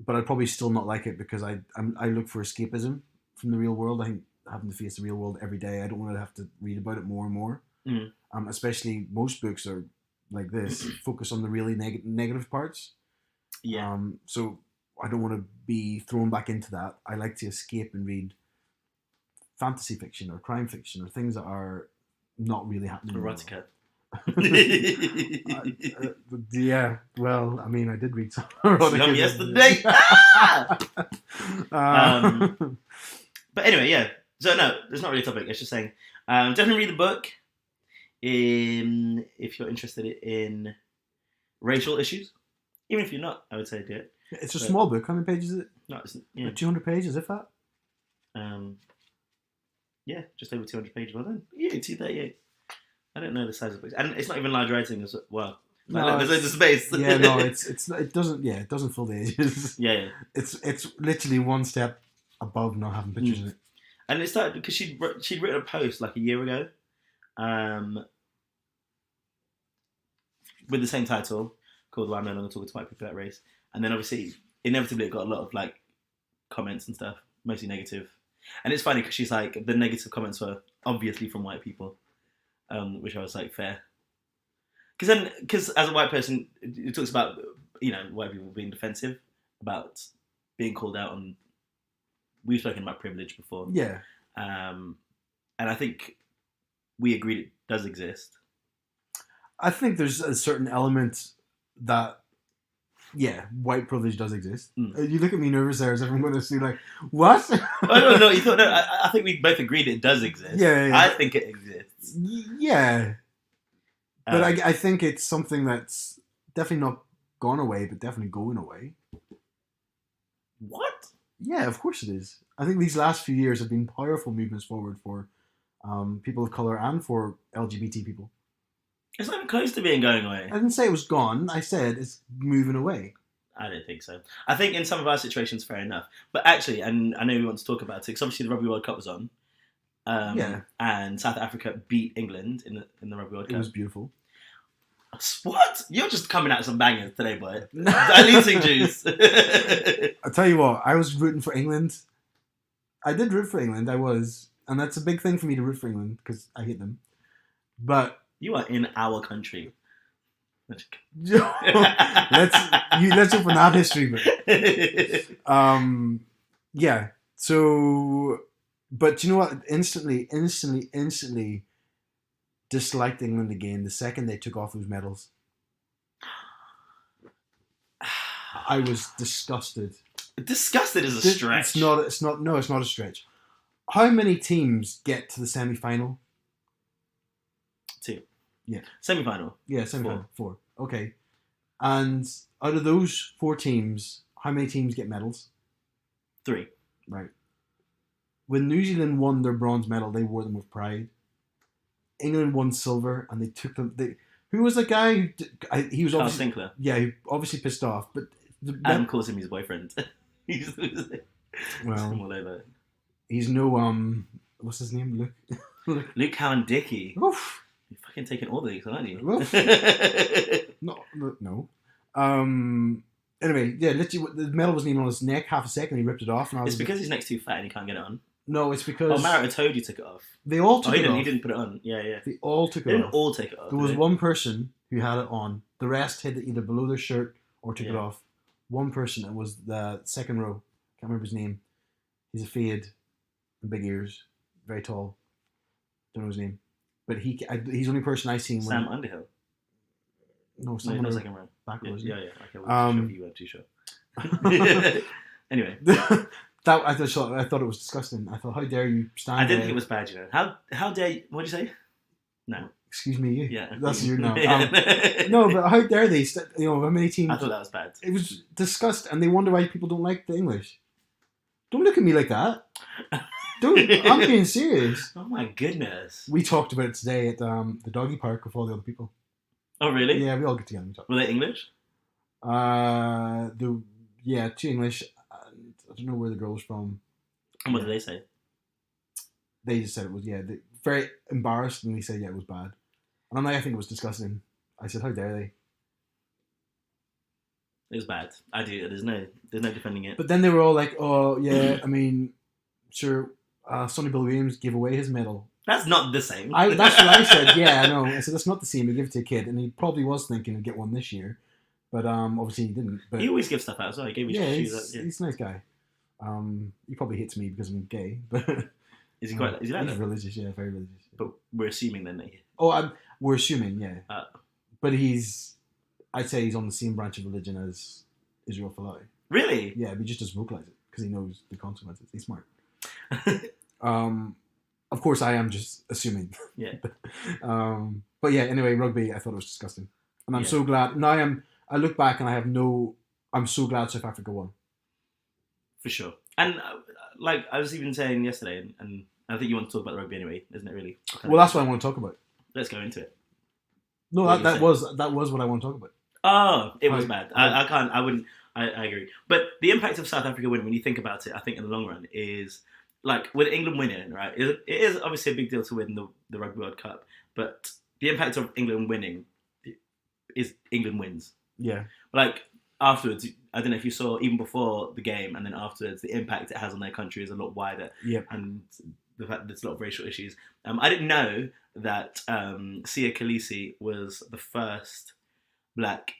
But I'd probably still not like it because I look for escapism from the real world. I think having to face the real world every day, I don't want to have to read about it more and more. Especially most books are like this, focus on the really negative parts. Yeah. So I don't want to be thrown back into that. I like to escape and read fantasy fiction or crime fiction or things that are not really happening. Erotica. Yeah, well, I mean, I did read some erotica yesterday. But anyway, yeah. So no, it's not really a topic. It's just saying, definitely read the book. If you're interested in racial issues, even if you're not, I would say do it. It's a small book. How many pages is it? No, it's 200 pages, if that. Yeah, just over 200 pages. Well done. Yeah, 238. I don't know the size of the book, and it's not even large writing as well. No, there's loads of space. Yeah, no, it doesn't fill the pages. Yeah. It's literally one step above not having pictures in it. And it started because she'd written a post like a year ago, with the same title called "Why I'm No Longer Talking to White People About Race," and then obviously inevitably it got a lot of like comments and stuff, mostly negative. And it's funny because she's like the negative comments were obviously from white people, which I was like fair. Because as a white person, it talks about white people being defensive about being called out on. We've spoken about privilege before. Yeah. And I think we agreed it does exist. I think there's a certain element that, yeah, white privilege does exist. You look at me nervous there as if I'm going to say like, what? Oh, no, you thought, no, I think we both agreed it does exist. Yeah. I think it exists. Yeah. But I think it's something that's definitely not gone away, but definitely going away. What? Yeah, of course it is. I think these last few years have been powerful movements forward for people of colour and for LGBT people. It's not even close to being going away. I didn't say it was gone. I said it's moving away. I don't think so. I think in some of our situations, fair enough. But actually, and I know we want to talk about it, because obviously the Rugby World Cup was on. And South Africa beat England in the Rugby World Cup. It was beautiful. What? You're just coming out some bangers today, boy. Diluting juice. I'll tell you what, I was rooting for England. I did root for England, I was. And that's a big thing for me to root for England, because I hate them. But... You are in our country. let's open that history book. Yeah. So, but you know what? Instantly disliked England again the second they took off those medals. I was disgusted. Disgusted is a stretch. It's not a stretch. How many teams get to the semi-final? 2. Yeah. Semi-final. Yeah, semi-final. 4. Okay. And out of those 4 teams, how many teams get medals? 3. Right. When New Zealand won their bronze medal, they wore them with pride. England won silver, and they took them. Who was the guy? He was obviously Sinclair. Yeah, he obviously pissed off. But Adam calls him his boyfriend. Well, all over. He's no what's his name? Luke Cowan-Dickie. Oof. You're fucking taking all these, aren't you? No. Anyway, yeah, literally, the medal wasn't even on his neck. Half a second, he ripped it off, and it's because his neck's too fat and he can't get it on. No, it's because Maratoji took it off. They all took it off. He didn't put it on. Yeah. They all took it off. They didn't all take it off. There was one person who had it on. The rest had it either below their shirt or took it off. One person, it was the second row. Can't remember his name. He's a fade and big ears, very tall. Don't know his name, but he's the only person I've seen. Sam Underhill. No, someone no, second row. Back row. Yeah. Okay, well, you weren't too sure. Anyway, I thought it was disgusting. I thought, how dare you stand? I didn't think it was bad. You know, how dare you? What did you say? No. Excuse me, you. Yeah, that's you now. No, but how dare they? How many teams? I thought that was bad. It was disgusting, and they wonder why people don't like the English. Don't look at me like that. I'm being serious. Oh my goodness. We talked about it today at the doggy park with all the other people. Oh really? Yeah, we all get together and talk. Were they English? 2 English. And I don't know where the girl was from. And what did they say? They just said it was very embarrassed, and they said it was bad. And I'm like, I think it was disgusting. I said, how dare they? It was bad. I do. There's no defending it. But then they were all like, oh yeah, I mean, sure. Sonny Bill Williams gave away his medal. That's not the same. That's what I said. Yeah, I know. I said that's not the same. He gave it to a kid, and he probably was thinking to get one this year, but obviously he didn't. But he always gives stuff out as well. He gave me shoes. He's a nice guy. He probably hates me because I'm gay, but is he quite? Is he like he's religious? Yeah, very religious. But we're assuming then that he. We're assuming, yeah. But I'd say he's on the same branch of religion as Israel Folau. Really? Yeah, but he just doesn't vocalize it because he knows the consequences. He's smart. Of course, I am just assuming. Yeah. But yeah, anyway, rugby, I thought it was disgusting, and I'm so glad. Now I look back and I'm so glad South Africa won. For sure. And like I was even saying yesterday, and I think you want to talk about the rugby anyway, isn't it? Really? Well, that's what I want to talk about. Let's go into it. No, that was what I want to talk about. Oh, it was bad. I wouldn't. I agree. But the impact of South Africa winning, when you think about it, I think in the long run is like with England winning, right? It is obviously a big deal to win the Rugby World Cup, but the impact of England winning is England wins. Yeah. Like afterwards, I don't know if you saw even before the game and then afterwards, the impact it has on their country is a lot wider. Yep. And the fact that there's a lot of racial issues. I didn't know that Sia Khaleesi was the first black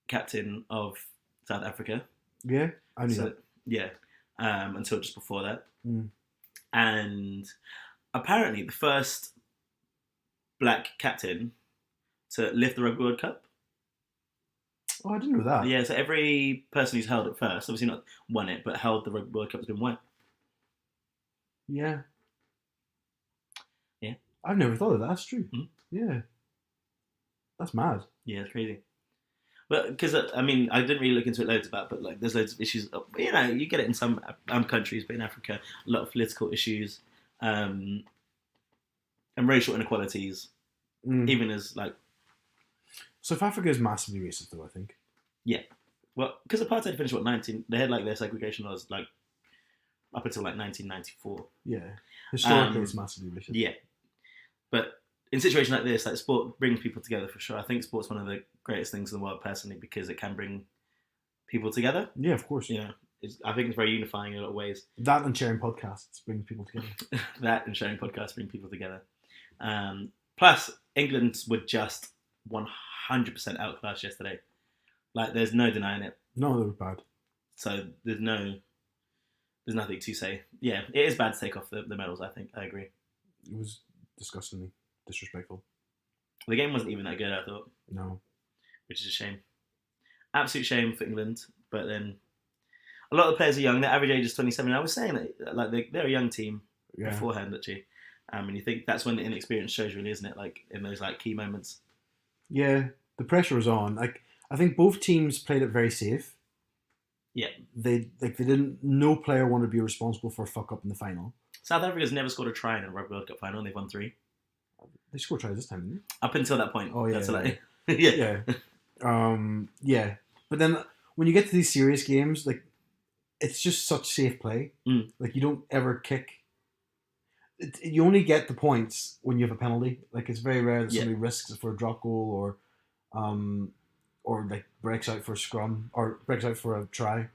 captain of South Africa. Yeah, I knew that. Yeah, until just before that. Mm. And apparently the first black captain to lift the Rugby World Cup. Oh, I didn't know that. Yeah, so every person who's held it first, obviously not won it, but held the Rugby World Cup has been white. Yeah. Yeah. I've never thought of that. That's true. Mm-hmm. Yeah. That's mad. Yeah, it's crazy. But because I didn't really look into it loads about, but like there's loads of issues. You know, you get it in some countries, but in Africa, a lot of political issues, and racial inequalities, even as like. South Africa is massively racist, though. I think. Yeah, well, because apartheid finished 19. They had like their segregation laws like up until like 1994. Yeah, historically, it's massively racist. Yeah, but. In a situation like this, like sport brings people together for sure. I think sport's one of the greatest things in the world, personally, because it can bring people together. Yeah, of course. Yeah, I think it's very unifying in a lot of ways. That and sharing podcasts brings people together. That and sharing podcasts bring people together. Plus, England were just 100% outclassed yesterday. Like, there's no denying it. No, they were bad. So there's nothing to say. Yeah, it is bad to take off the medals, I think. I agree. It was disgustingly disrespectful. The game wasn't even that good, I thought. No. Which is a shame. Absolute shame for England. But then a lot of the players are young. Their average age is 27. I was saying that like they're a young team beforehand, actually. And you think that's when the inexperience shows, really, isn't it? Like in those like key moments. Yeah, the pressure was on. Like I think both teams played it very safe. Yeah. They didn't. No player wanted to be responsible for a fuck up in the final. South Africa's never scored a try in a Rugby World Cup final, and they've won 3. They scored tries this time, didn't they? Up until that point. Oh yeah. Yeah. Yeah. But then when you get to these serious games, like it's just such safe play. Like you don't ever kick. You only get the points when you have a penalty. Like it's very rare that somebody risks it for a drop goal or like breaks out for a scrum or breaks out for a try.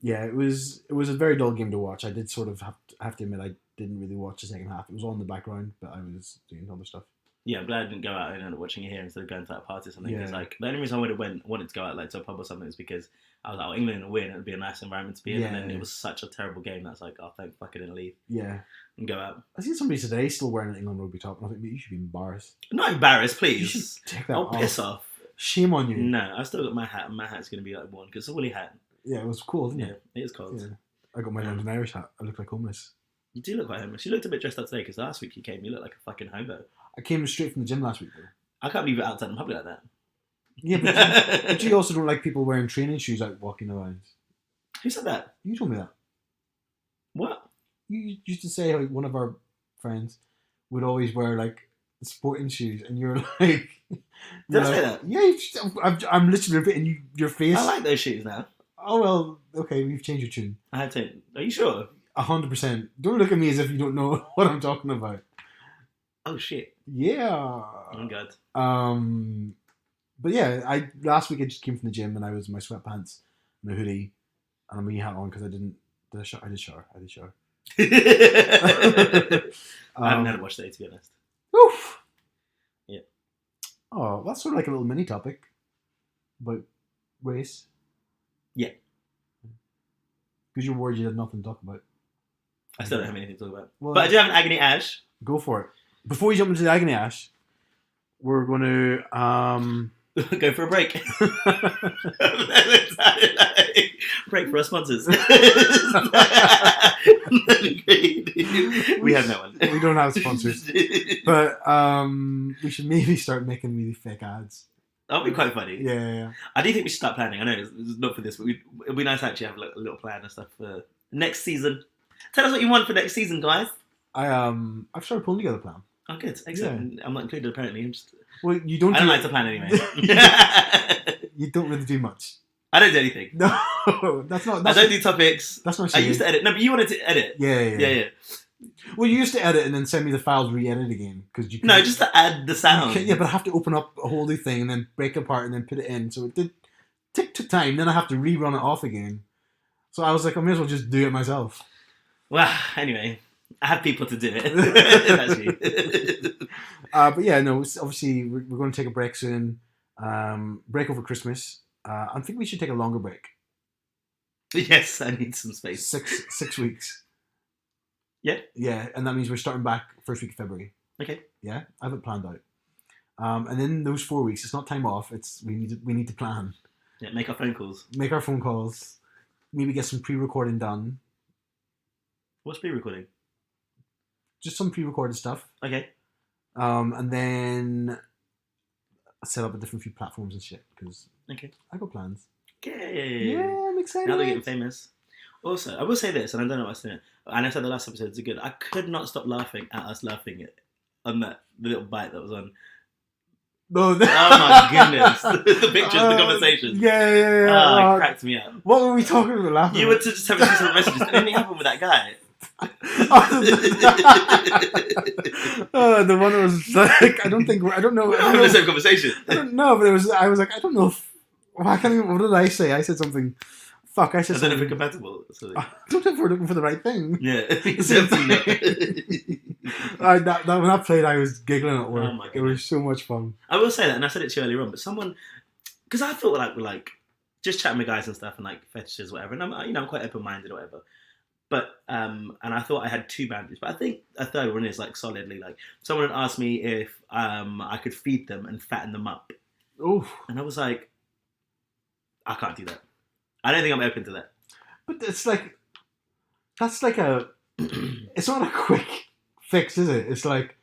Yeah, it was a very dull game to watch. I did sort of have to admit I didn't really watch the second half. It was on in the background, but I was doing other stuff. Yeah, I'm glad I didn't go out and end up watching it here instead of going to that party or something. Because like the only reason I wanted to go out like to a pub or something is because I was like, England will win. It would be a nice environment to be in. And then it was such a terrible game that's like, oh, thank fuck I didn't leave. Yeah, and go out. I seen somebody today still wearing an England rugby top, and I think you should be embarrassed. Not embarrassed, please. You should take that off. Piss off. Shame on you. No, I've still got my hat, and my hat's going to be like one because it's a woolly hat. Yeah, it was cool, didn't it? Yeah, it is cold. Yeah. I got my London Irish hat. I look like homeless. You do look quite homeless. You looked a bit dressed up today because last week you came, you looked like a fucking hobo. I came straight from the gym last week, though. I can't believe you're outside in public like that. Yeah, but you also don't like people wearing training shoes out walking around. Who said that? You told me that. What? You used to say how one of our friends would always wear like sporting shoes, and you're like, did I say that? Yeah, I'm literally repeating your face. I like those shoes now. Oh well, okay, we've changed your tune. I had to. Are you sure? 100%. Don't look at me as if you don't know what I'm talking about. Oh shit. Yeah. Oh god. But yeah, last week I just came from the gym and I was in my sweatpants and a hoodie and a wee hat on because I did shower. I did shower. I haven't had a wash today, to be honest. Oof. Yeah. Oh, that's sort of like a little mini topic about race. Yeah. Because you're worried you had nothing to talk about. I still don't have anything to talk about. Well, but I do have an agony ash. Go for it. Before we jump into the agony ash, we're going to go for a break. Break for our sponsors. We have no one. We don't have sponsors. But we should maybe start making really fake ads. That'll be quite funny. Yeah. I do think we should start planning. I know it's not for this, but it'd be nice to actually have a little plan and stuff for next season. Tell us what you want for next season, guys. I've started pulling together a plan. Oh, good. Excellent. Yeah. I'm not included, apparently. Well, you don't. I don't like to plan anyway. You don't really do much. I don't do anything. No, that's not. I don't do topics. That's not. I used to edit. No, but you wanted to edit. Yeah. Well, you used to edit and then send me the files re-edit again because you. No, just to add the sound. Yeah, but I have to open up a whole new thing and then break it apart and then put it in. So it did take time. Then I have to rerun it off again. So I was like, I may as well just do it myself. Well, anyway, I have people to do it. That's me. But yeah, no. Obviously, we're going to take a break soon. Break over Christmas. I think we should take a longer break. Yes, I need some space. 6 weeks. Yeah. Yeah, and that means we're starting back first week of February. Okay. Yeah, I have it planned out. And then those 4 weeks, it's not time off. It's we need to plan. Yeah, make our phone calls. Make our phone calls. Maybe get some pre-recording done. What's pre-recording? Just some pre-recorded stuff. Okay. And then set up a different few platforms and shit because I got plans. Okay. Yeah, I'm excited. Now they're getting famous. Also, I will say this, and I don't know what's in it, and I said the last episodes are good. I could not stop laughing at us laughing on the little bite that was on. No, oh my goodness. The pictures, the conversations. Yeah. It cracked me up. What were we talking about laughing You were to just have some messages. Anything happened with that guy? The one that was like, I don't know. We're having the same conversation. No, but I was like, I don't know if, I can't even, what did I say? I said something, I said something. I don't know if we're compatible. I don't know if we're looking for the right thing. Yeah. When that played, I was giggling at work. Oh my It goodness. was so much fun. I will say that, and I said it to you earlier on, but someone, because I thought we're like just chatting with guys and stuff and like fetishes, whatever, and I'm quite open minded or whatever. But and I thought I had two boundaries, but I think a third one is like solidly like someone had asked me if I could feed them and fatten them up, Oof. and I was like, I can't do that. I don't think I'm open to that. But it's like that's like it's not a quick fix, is it? It's like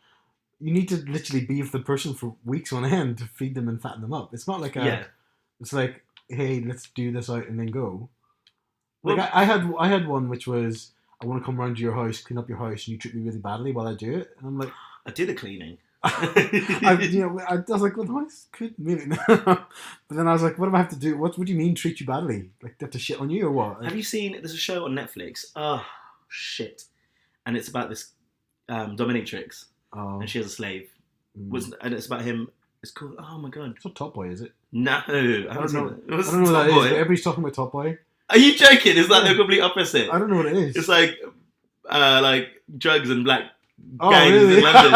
you need to literally be with the person for weeks on end to feed them and fatten them up. It's not like it's like, hey, let's do this out and then go. Like I had one which was, I want to come round to your house, clean up your house, and you treat me really badly while I do it, and I'm like, I do the cleaning. I was like, well, the house could maybe, but then I was like, what do I have to do? What do you mean treat you badly? Like, do I have to shit on you or what? Have you seen? There's a show on Netflix. Oh shit! And it's about this dominatrix, and she has a slave. And it's about him. It's called. Oh my god! It's not Top Boy, is it? No, I don't know. I don't know what that is. But everybody's talking about Top Boy. Are you joking? It's like the complete opposite. I don't know what it is. It's like drugs and black Oh, gangs really? in London.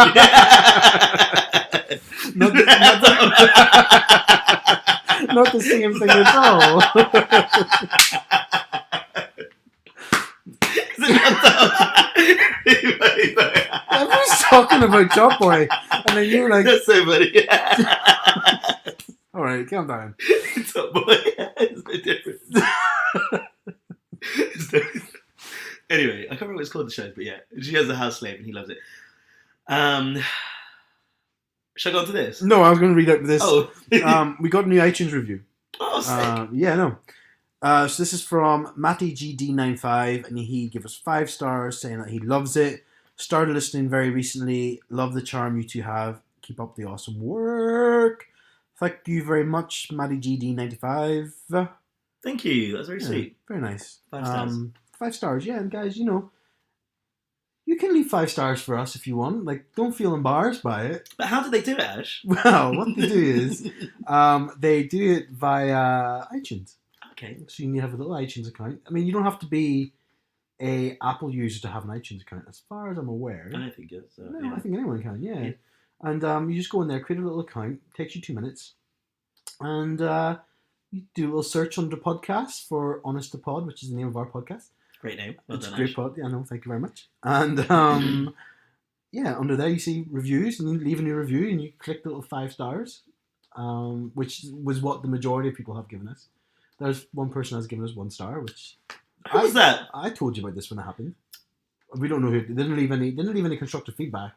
Not the same thing at all. Everyone's talking about Top Boy, and then you're like, "That's so funny." All right, calm down. Top Boy, it's no difference. Anyway, I can't remember what it's called, the show, but yeah, she has a house slave and he loves it. Should I go on to this? No, I was going to read out this. Oh. We got a new iTunes review. Oh, sick. Yeah, no. So this is from Matty GD95, and he gave us 5 stars, saying that he loves it. Started listening very recently. Love the charm you two have. Keep up the awesome work. Thank you very much, Matty GD95. Thank you. That's very sweet. Very nice. 5 stars. 5 stars, yeah. And guys, you can leave 5 stars for us if you want. Like, don't feel embarrassed by it. But how do they do it, Ash? Well, what they do is they do it via iTunes. Okay. So you need to have a little iTunes account. I mean, you don't have to be a Apple user to have an iTunes account, as far as I'm aware. I don't think it's. No, yeah. I think anyone can, yeah. And you just go in there, create a little account. Takes you 2 minutes. And you do a little search under podcasts for Honest to Pod, which is the name of our podcast. Great name. Well It's done, a great Ash. pod. Yeah, no, thank you very much. And yeah, under there you see reviews, and you leave a new review, and you click the little 5 stars, which was what the majority of people have given us. There's one person has given us 1 star, which Who was that? I told you about this when it happened. We don't know who. They didn't leave any constructive feedback.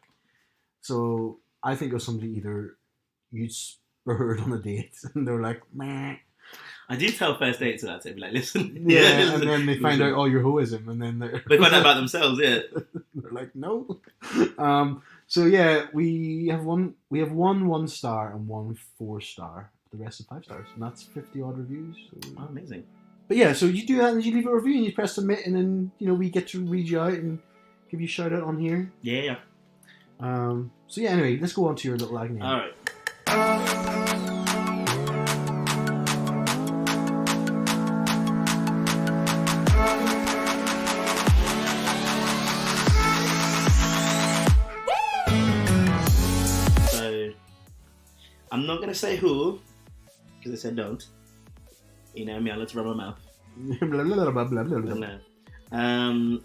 So I think it was somebody either you spurred on a date, and they were like, meh. I do tell first dates to that to be like, listen. Yeah, listen. and then they find out all your hoism, and then They find out about themselves, yeah. they're like, no. So yeah, we have one 1 star and 1 4 star. The rest are 5 stars, and that's 50 odd reviews. So. Oh, amazing. But yeah, so you do that, and you leave a review, and you press submit, and then we get to read you out and give you a shout out on here. Yeah. So yeah, anyway, let's go on to your little agony. All right. I'm not gonna say who, because I said don't. You know me, I like to run my mouth. Blah, blah, blah, blah, blah, blah. No.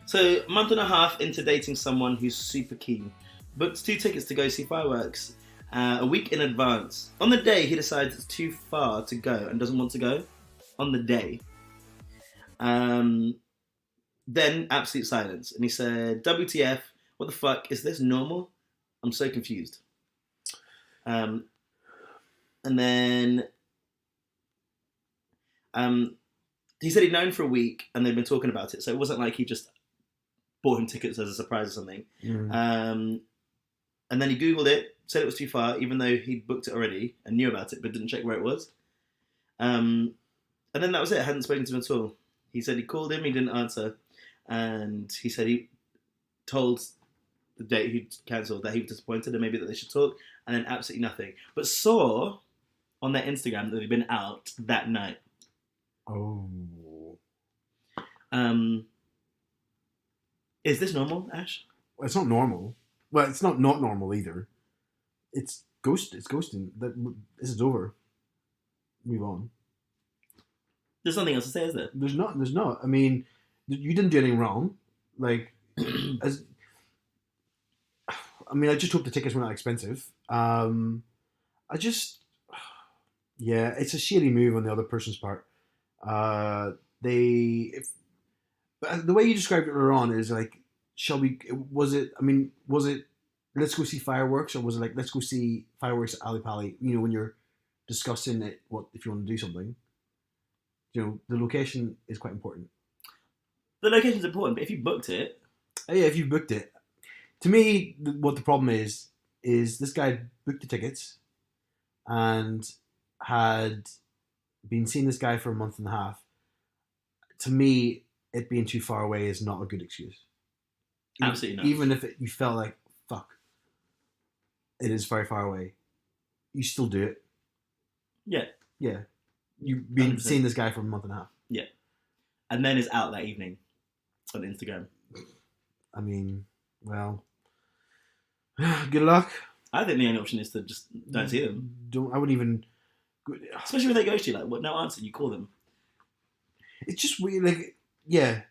So a month and a half into dating someone who's super keen, booked 2 tickets to go see fireworks a week in advance. On the day, he decides it's too far to go and doesn't want to go. On the day. Then absolute silence, and he said, "WTF? What the fuck? Is this normal? I'm so confused." And then he said he'd known for a week and they'd been talking about it. So it wasn't like he just bought him tickets as a surprise or something. And then he Googled it, said it was too far, even though he'd booked it already and knew about it, but didn't check where it was. And then that was it. I hadn't spoken to him at all. He said he called him, he didn't answer. And he said he told the date he'd cancelled that he was disappointed and maybe that they should talk, and then absolutely nothing. But saw on their Instagram that they'd been out that night. Oh. Is this normal, Ash? It's not normal. Well, it's not normal either. It's ghosting. This is over. Move on. There's nothing else to say, is there? There's not. I mean, you didn't do anything wrong. Like, I just hope the tickets were not expensive. It's a shitty move on the other person's part. But the way you described it earlier on is like, was it, let's go see fireworks, or was it like, let's go see fireworks at Ali Pali, when you're discussing it, what if you want to do something? The location is quite important. The location's important, but if you booked it... Yeah, if you booked it. To me, what the problem is this guy booked the tickets and had been seeing this guy for a month and a half. To me, it being too far away is not a good excuse. Absolutely not. Even if you felt like, fuck, it is very far away, you still do it. Yeah. Yeah. You've been seeing this guy for a month and a half. Yeah. And then it's out that evening on Instagram. Well, good luck. I think the only option is to just don't see them. I wouldn't even... Especially when they ghost you, like, what, no answer, you call them. It's just weird, like, yeah.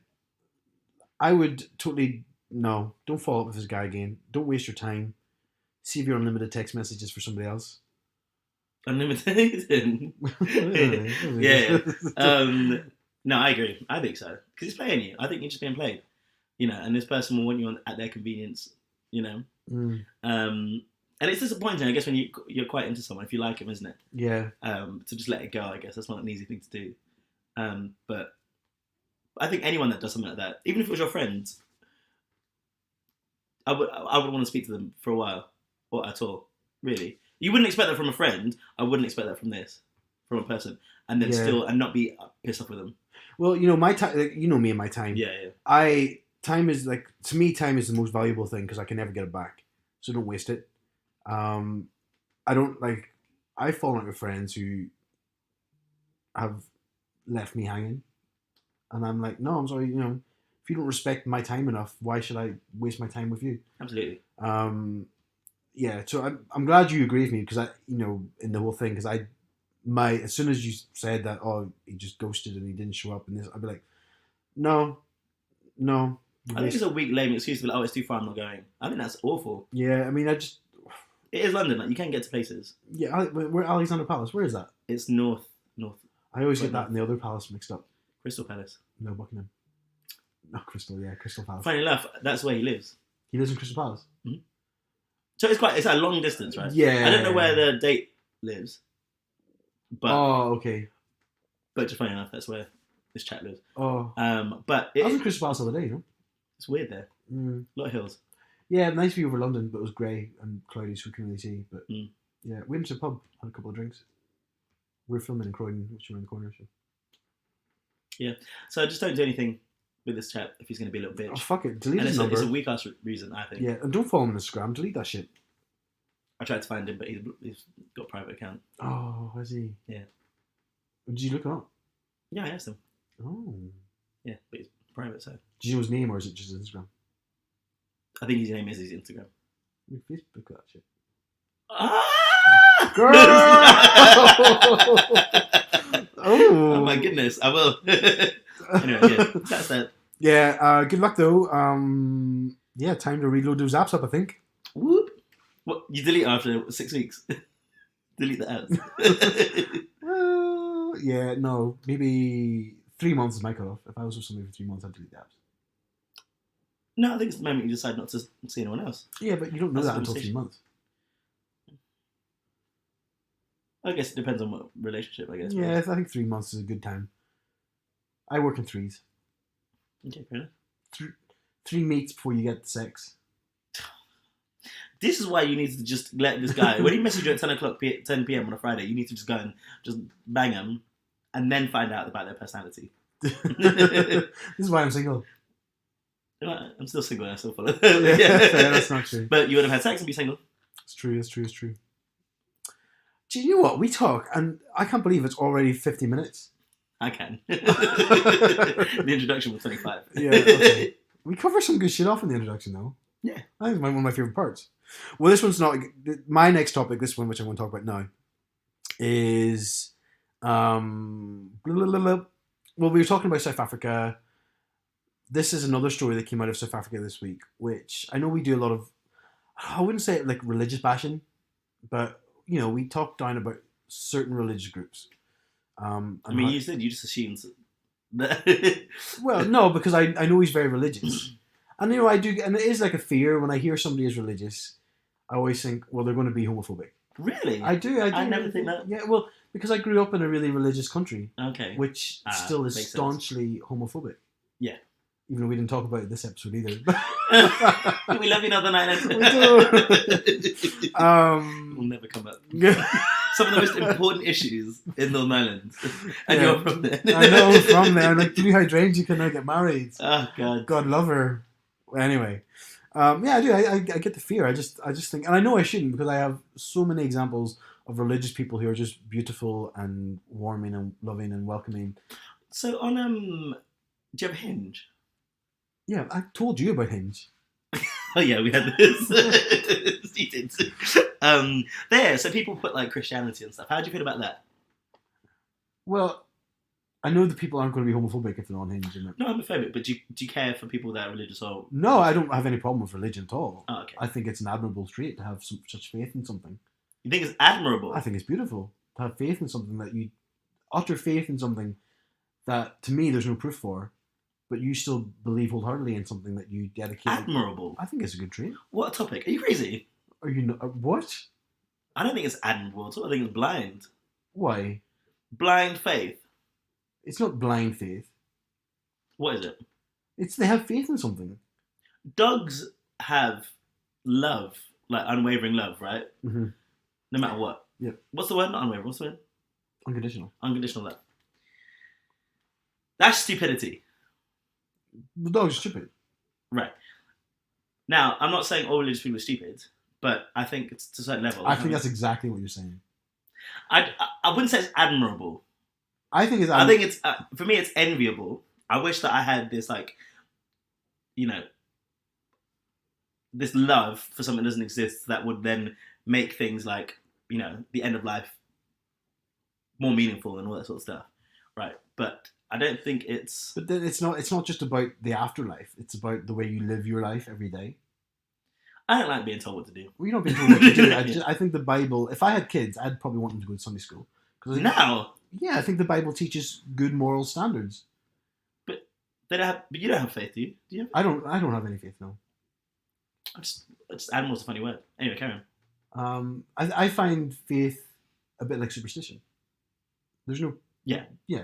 I would totally... No, don't follow up with this guy again. Don't waste your time. See if your unlimited text messages for somebody else. Unlimited? Yeah. No, I agree. I think so. Because he's playing you. I think you're just being played. And this person will want you at their convenience, And it's disappointing, I guess, when you're quite into someone, if you like him, isn't it? Yeah. To just let it go, I guess. That's not an easy thing to do. But I think anyone that does something like that, even if it was your friends, I would want to speak to them for a while, or at all, really. You wouldn't expect that from a friend. I wouldn't expect that from a person, and then and not be pissed off with them. Well, my time, me and my time. Yeah. Time is to me, time is the most valuable thing because I can never get it back. So don't waste it. I've fallen out with friends who have left me hanging, and I'm like, no, I'm sorry. If you don't respect my time enough, why should I waste my time with you? Absolutely. Yeah. So I'm glad you agree with me because in the whole thing, because as soon as you said that, he just ghosted and he didn't show up, and this, I'd be like, no. I think it's a weak, lame excuse to be like, it's too far, I'm not going. I think that's awful. Yeah, it is London. Like, you can't get to places. Yeah, where Alexandra Palace? Where is that? It's north. I always get that and the other palace mixed up. Crystal Palace. No, Buckingham. Not Crystal. Yeah, Crystal Palace. Funny enough, that's where he lives. He lives in Crystal Palace. Mm-hmm. So it's a long distance, right? Yeah. I don't know where the date lives. But okay. But just funny enough, that's where this chap lives. Oh. But I was in Crystal Palace the other day, It's weird there. A lot of hills. Yeah, nice view over London, but it was grey and cloudy, so we couldn't really see. But yeah, we went to a pub, had a couple of drinks. We're filming in Croydon, which is around the corner. So. Yeah, so just don't do anything with this chap if he's going to be a little bitch. Oh, fuck it. Delete his number. It's a weak ass reason, I think. Yeah, and don't follow him on Instagram. Delete that shit. I tried to find him, but he's got a private account. Oh, has he? Yeah. Did you look it up? Yeah, I asked him. Oh. Yeah, but it's private, so. Did you know his name, or is it just his Instagram? I think his name is his Instagram. We Facebook that shit. Girl! Oh my goodness, I will. Anyway, yeah, that's that. Yeah, good luck though. Yeah, time to reload those apps up, I think. Whoop. What, you delete after 6 weeks? Delete the apps. Yeah, no, maybe 3 months is my cutoff. If I was with somebody for 3 months, I'd delete the apps. No, I think it's the moment you decide not to see anyone else. Yeah, but you don't know that until 3 months. I guess it depends on what relationship, I guess. Yeah, I think 3 months is a good time. I work in threes. Okay, fair enough. Three meets before you get sex. This is why you need to just let this guy, when he messages you at 10 p.m. on a Friday, you need to just go and just bang him and then find out about their personality. This is why I'm single. I'm still single and I still follow. Yeah, fair, that's not true. But you would have had sex and be single. It's true. Do you know what? We talk, and I can't believe it's already 50 minutes. I can. The introduction was 25. Yeah, okay. We cover some good shit off in the introduction, though. Yeah. I think it's one of my favorite parts. Well, this one's not my next topic. This one, which I'm going to talk about now, is blah, blah, blah. Well, we were talking about South Africa. This is another story that came out of South Africa this week, which I know we do a lot of. I wouldn't say it like religious bashing, but we talk down about certain religious groups. I mean, you said you just assumed that. Well, no, because I know he's very religious, and I do, and it is like a fear when I hear somebody is religious. I always think, well, they're going to be homophobic. Really? I do. I never think that. Yeah, well, because I grew up in a really religious country. Okay. Which still is staunchly homophobic. Yeah. Even though we didn't talk about it this episode either. We love you, Northern Ireland. We do. We'll never come up. Some of the most important issues in Northern Ireland. And you're from there. I know, I'm from there. I'm like, do you know how strange you can now get married? Oh, God. God love her. Anyway. Yeah, I do. I get the fear. I just think, and I know I shouldn't because I have so many examples of religious people who are just beautiful and warming and loving and welcoming. So on do you have a Hinge? Yeah, I told you about Hinge. Oh yeah, we had this. You did. There, so people put like Christianity and stuff. How do you feel about that? Well, I know that people aren't going to be homophobic if they're on Hinge. No, I'm homophobic, but do you care for people that are religious or? No, I don't have any problem with religion at all. Oh, okay. I think it's an admirable trait to have such faith in something. You think it's admirable? I think it's beautiful to have faith in something that you utter faith in something that to me there's no proof for, but you still believe wholeheartedly in something that you dedicate. Admirable. I think it's a good trait. What a topic! Are you crazy? Are you not, what? I don't think it's admirable at all. I think it's blind. Why? Blind faith. It's not blind faith. What is it? It's they have faith in something. Dogs have love, like unwavering love, right? Mm-hmm. No matter what. Yeah. What's the word? Not unwavering. What's the word? Unconditional. Unconditional love. That's stupidity. The dog's stupid. Right. Now, I'm not saying all religious people are stupid, but I think it's to a certain level. I think that's exactly what you're saying. I wouldn't say it's admirable. I think it's for me, it's enviable. I wish that I had this, like, this love for something that doesn't exist that would then make things like, the end of life more meaningful and all that sort of stuff. Right. But I don't think it's... But then it's not just about the afterlife. It's about the way you live your life every day. I don't like being told what to do. Well, you don't being told what to do. I think the Bible... If I had kids, I'd probably want them to go to Sunday school. Now? Yeah, I think the Bible teaches good moral standards. But you don't have faith, do you? Do you? I don't have any faith, no. Just animal's a funny word. Anyway, carry on. I find faith a bit like superstition. There's no... Yeah. Yeah,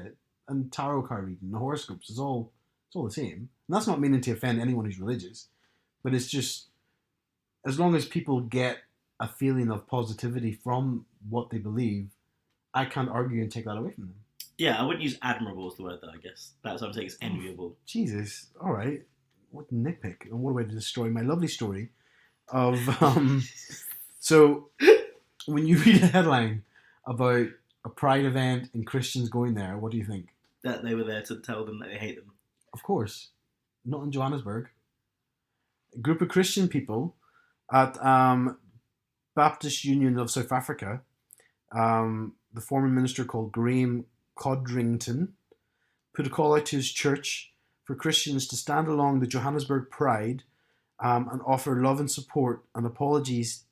and tarot card reading, the horoscopes, it's all the same. And that's not meaning to offend anyone who's religious, but it's just, as long as people get a feeling of positivity from what they believe, I can't argue and take that away from them. Yeah, I wouldn't use admirable as the word, though, I guess. That's what I'm saying, it's enviable. Jesus, all right. What a nitpick. And what a way to destroy my lovely story of... So, when you read a headline about a pride event and Christians going there, what do you think? That they were there to tell them that they hate them. Of course. Not in Johannesburg. A group of Christian people at Baptist Union of South Africa, the former minister called Graham Codrington, put a call out to his church for Christians to stand along the Johannesburg Pride and offer love and support and apologize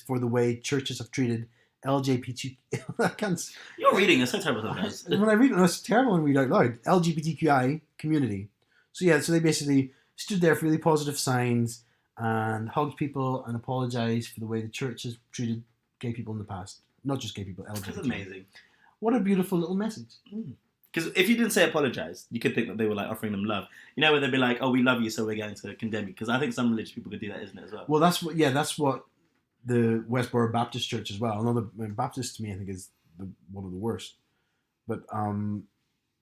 for the way churches have treated LGBT. I can't. You're reading. It's so terrible sometimes. When I read it, it's terrible when I read out loud. LGBTQI community. So they basically stood there for really positive signs and hugged people and apologized for the way the church has treated gay people in the past. Not just gay people, LGBT. That's amazing. What a beautiful little message. Because if you didn't say apologise, you could think that they were like offering them love. You know, where they'd be like, "Oh, we love you, so we're going to condemn you." Because I think some religious people could do that, isn't it, as well? Well, that's what the Westboro Baptist Church as well. Another Baptist to me, I think, is one of the worst. But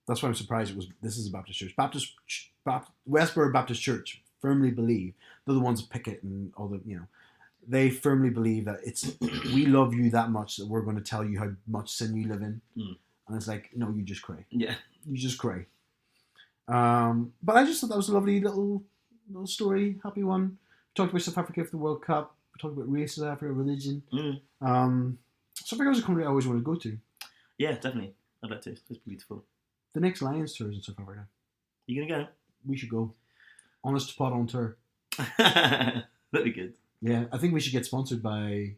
that's why I'm surprised this is a Baptist church. Westboro Baptist Church firmly believe they're the ones that picket and all the they firmly believe that we love you that much that we're going to tell you how much sin you live in. And it's like, no, you just cray. Yeah. You just cray. But I just thought that was a lovely little little story, happy one. We talked about South Africa for the World Cup. We talked about race, South Africa, religion. South Africa was a country I always wanted to go to. Yeah, definitely. I'd like to. It's beautiful. The next Lions tour is in South Africa. You gonna go? We should go. Honest Pod on tour. That'd be good. Yeah, I think we should get sponsored by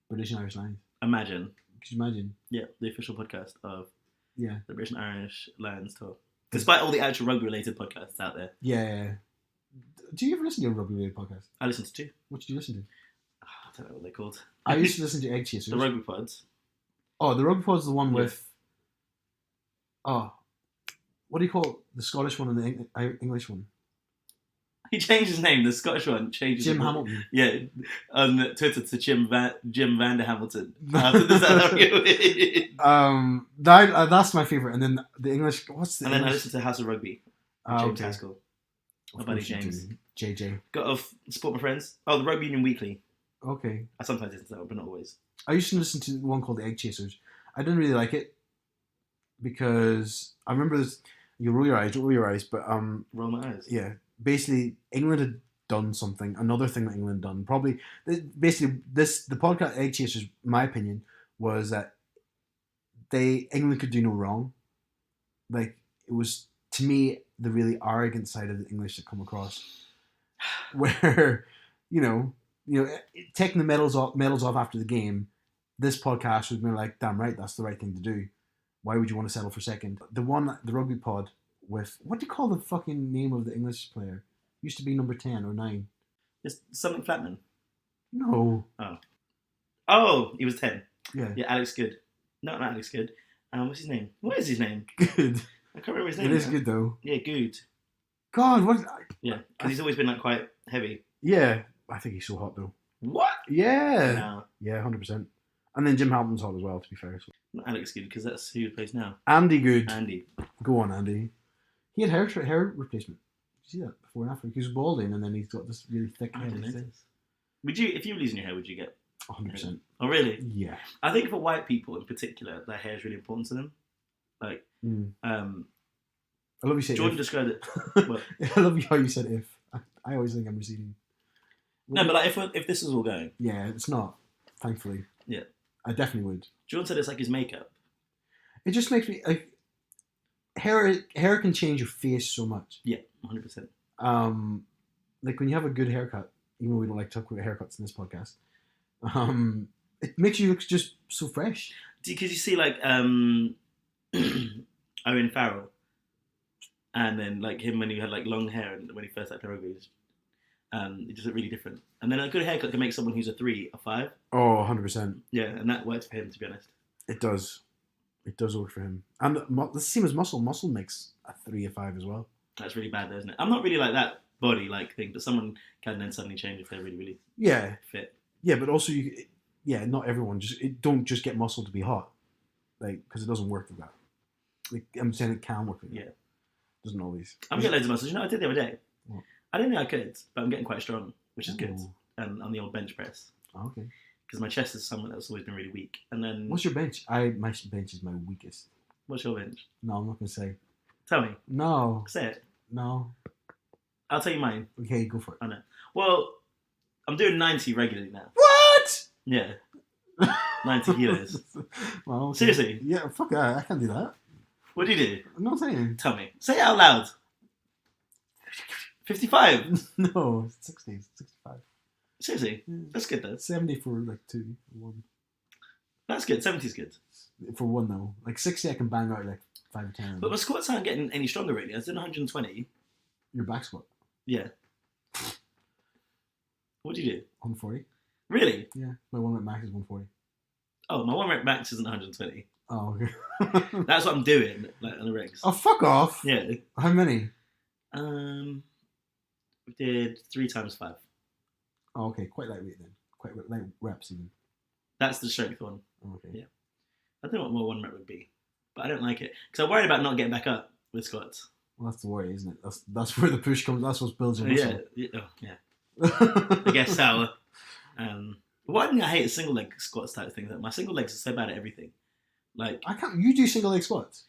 British and Irish Lions. Imagine. Could you imagine? Yeah, the official podcast of the British and Irish Lions tour. Despite all the actual rugby-related podcasts out there. Yeah. Do you ever listen to a rugby-related podcast? I listened to two. What did you listen to? I don't know what they're called. I used to listen to Egg Chasers. The Rugby Pods. Oh, the Rugby Pod's the one with... Oh, what do you call it? The Scottish one and the English one? He changed his name. The Scottish one changed Jim Hamilton. Yeah, on Twitter to Jim Vander Hamilton. That's my favourite. And then the English... What's the And English? then I listened to House of Rugby. James Haskell. My buddy James. JJ. Got to support my friends. Oh, the Rugby Union Weekly. Okay. I sometimes listen to that, but not always. I used to listen to the one called the Egg Chasers. I didn't really like it because I remember this. You roll your eyes, don't roll your eyes, but roll my eyes. Yeah, basically England had done something. Another thing that England done, probably basically the podcast Egg Chasers. My opinion was that England could do no wrong. Like it was to me the really arrogant side of the English that come across, where you know, taking the medals off after the game. This podcast would be like, damn right, that's the right thing to do. Why would you want to settle for second? The Rugby Pod with, what do you call the fucking name of the English player? Used to be number 10 or 9. It's something Flatman. No. Oh, he was 10. Yeah. Yeah, Alex Good. No, not Alex Good. What's his name? What is his name? Good. I can't remember his name. It is good though. Yeah, Good. God, what? Yeah, because he's always been like quite heavy. Yeah, I think he's so hot though. What? Yeah. No. Yeah, 100%. And then Jim Hamilton's hot as well, to be fair. So. Not Alex Good, because that's who he plays now. Andy Good. Andy. Go on, Andy. He had hair replacement. Did you see that before and after? He was balding, and then he's got this really thick hair. Would you, if you were losing your hair, would you get? 100%. Oh, really? Yeah. I think for white people in particular, their hair is really important to them. Like, I love you say Jordan if. described it. Well, I love how you said if. I always think I'm receding. No, but like if this was all going. Yeah, it's not. Thankfully. Yeah. I definitely would. Jordan said it's like his makeup. It just makes me like hair can change your face so much. Yeah, 100%. Like when you have a good haircut, even though we don't like to talk about haircuts in this podcast, it makes you look just so fresh. Because you see like Owen Farrell, and then like him when he had like long hair and when he first started playing rugby, it just looked really different. And then a good haircut can make someone who's a 3 a 5. Oh, 100%. Yeah, and that works for him, to be honest. It does. It does work for him. And the same as muscle. Muscle makes a 3 a 5 as well. That's really bad, though, isn't it? I'm not really like that body like thing, but someone can then suddenly change if they're really, really fit. Yeah, but also not everyone don't just get muscle to be hot, like because it doesn't work like that. Like I'm saying, it can work like that. Yeah, it doesn't always. I'm getting loads of muscles. You know, I did the other day. What? I didn't think I could, but I'm getting quite strong, which is good. Oh. And on the old bench press. Oh, okay. Because my chest is something that's always been really weak. And then what's your bench? My bench is my weakest. What's your bench? No, I'm not gonna say. Tell me. No. Say it. No. I'll tell you mine. Okay, go for it. I know. Well, I'm doing 90 regularly now. What? Yeah. 90 kilos. Well, okay. Seriously? Yeah, fuck that. I can't do that. What do you do? I'm not saying. Tell me. Say it out loud. 55? No, 60. 65. Seriously? Yeah. That's good though. 70 for like 2, 1. That's good. 70's good. For 1 though. Like 60 I can bang out like 5 or 10. But my squats aren't getting any stronger really. I was doing 120. Your back squat? Yeah. What do you do? 140. Really? Yeah. My 1 rep max is 140. Oh, my 1 rep max isn't 120. Oh, okay. That's what I'm doing, like on the regs. Oh, fuck off. Yeah. How many? We did 3 times 5. Oh, okay. Quite lightweight then. Quite light reps even. That's the strength one. Oh, okay. Yeah. I don't know what my 1 rep would be, but I don't like it because I'm worried about not getting back up with squats. Well, that's the worry, isn't it? That's where the push comes. That's what builds your muscle. Yeah. I guess so. One thing I hate is single leg squats type thing. That my single legs are so bad at everything. Like I can't. You do single leg squats?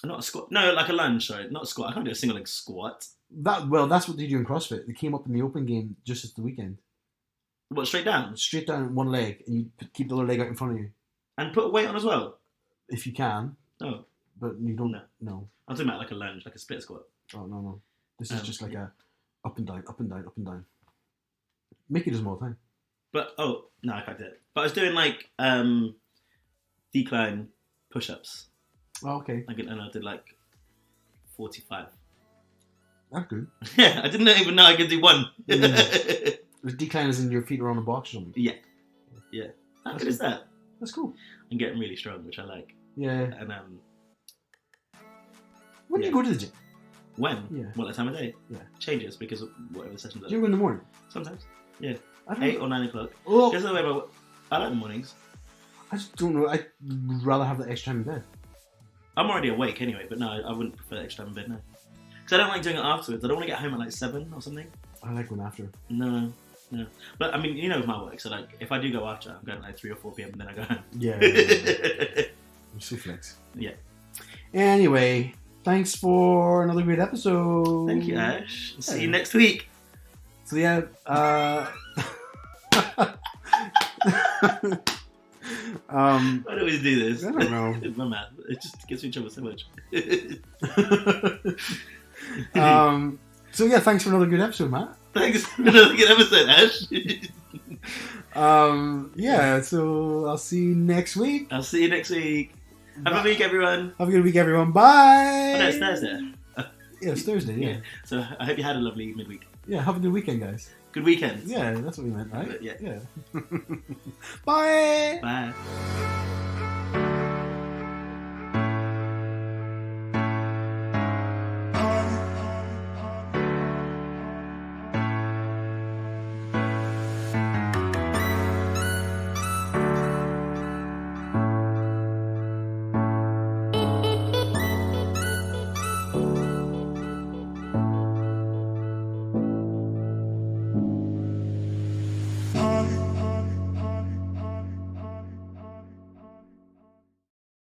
Not a squat. No, like a lunge. Sorry, not a squat. I can't do a single leg squat. That's what they do in CrossFit. They came up in the open game just at the weekend. What, straight down? Straight down one leg, and you keep the other leg out in front of you. And put a weight on as well? If you can. Oh. But you don't. No. No. I'm talking about like a lunge, like a split squat. Oh, no. This is just like a up and down, up and down, up and down. Mickey does them all the time. But, no, I can't do it. But I was doing like decline push-ups. Oh, okay. And I did like 45. That's good. Yeah, I didn't even know I could do one. The decline is in your feet are on the box or something. Yeah. How good is that? That's cool. I'm getting really strong, which I like. Yeah. And when do you go to the gym? When? Yeah. What, time of day? Yeah. Changes because of whatever session does. Do you go in the morning? Sometimes. Yeah. I don't 8 or 9 o'clock. Oh. Just the way I like the mornings. I just don't know. I'd rather have the extra time in bed. I'm already awake anyway, but no, I wouldn't prefer extra time in bed, no. Because I don't like doing it afterwards. I don't want to get home at like 7 or something. I like going after. No. But I mean, you know my work, so like if I do go after, I'm going at like 3 or 4 p.m. and then I go home. Yeah. I'm so flex. Yeah. Anyway, thanks for another great episode. Thank you, Ash. See you next week. So yeah, Why do we do this? I don't know. It's my math. It just gets me in trouble so much. So yeah, thanks for another good episode, Matt. Thanks for another good episode, Ash. Yeah, so I'll see you next week. I'll see you next week. Have a week, everyone. Have a good week, everyone. Bye. Oh, no, it's Thursday. Yeah, it's Thursday, yeah. So I hope you had a lovely midweek. Yeah, have a good weekend, guys. Good weekend. Yeah, that's what we meant, right? Yeah. Bye. Bye.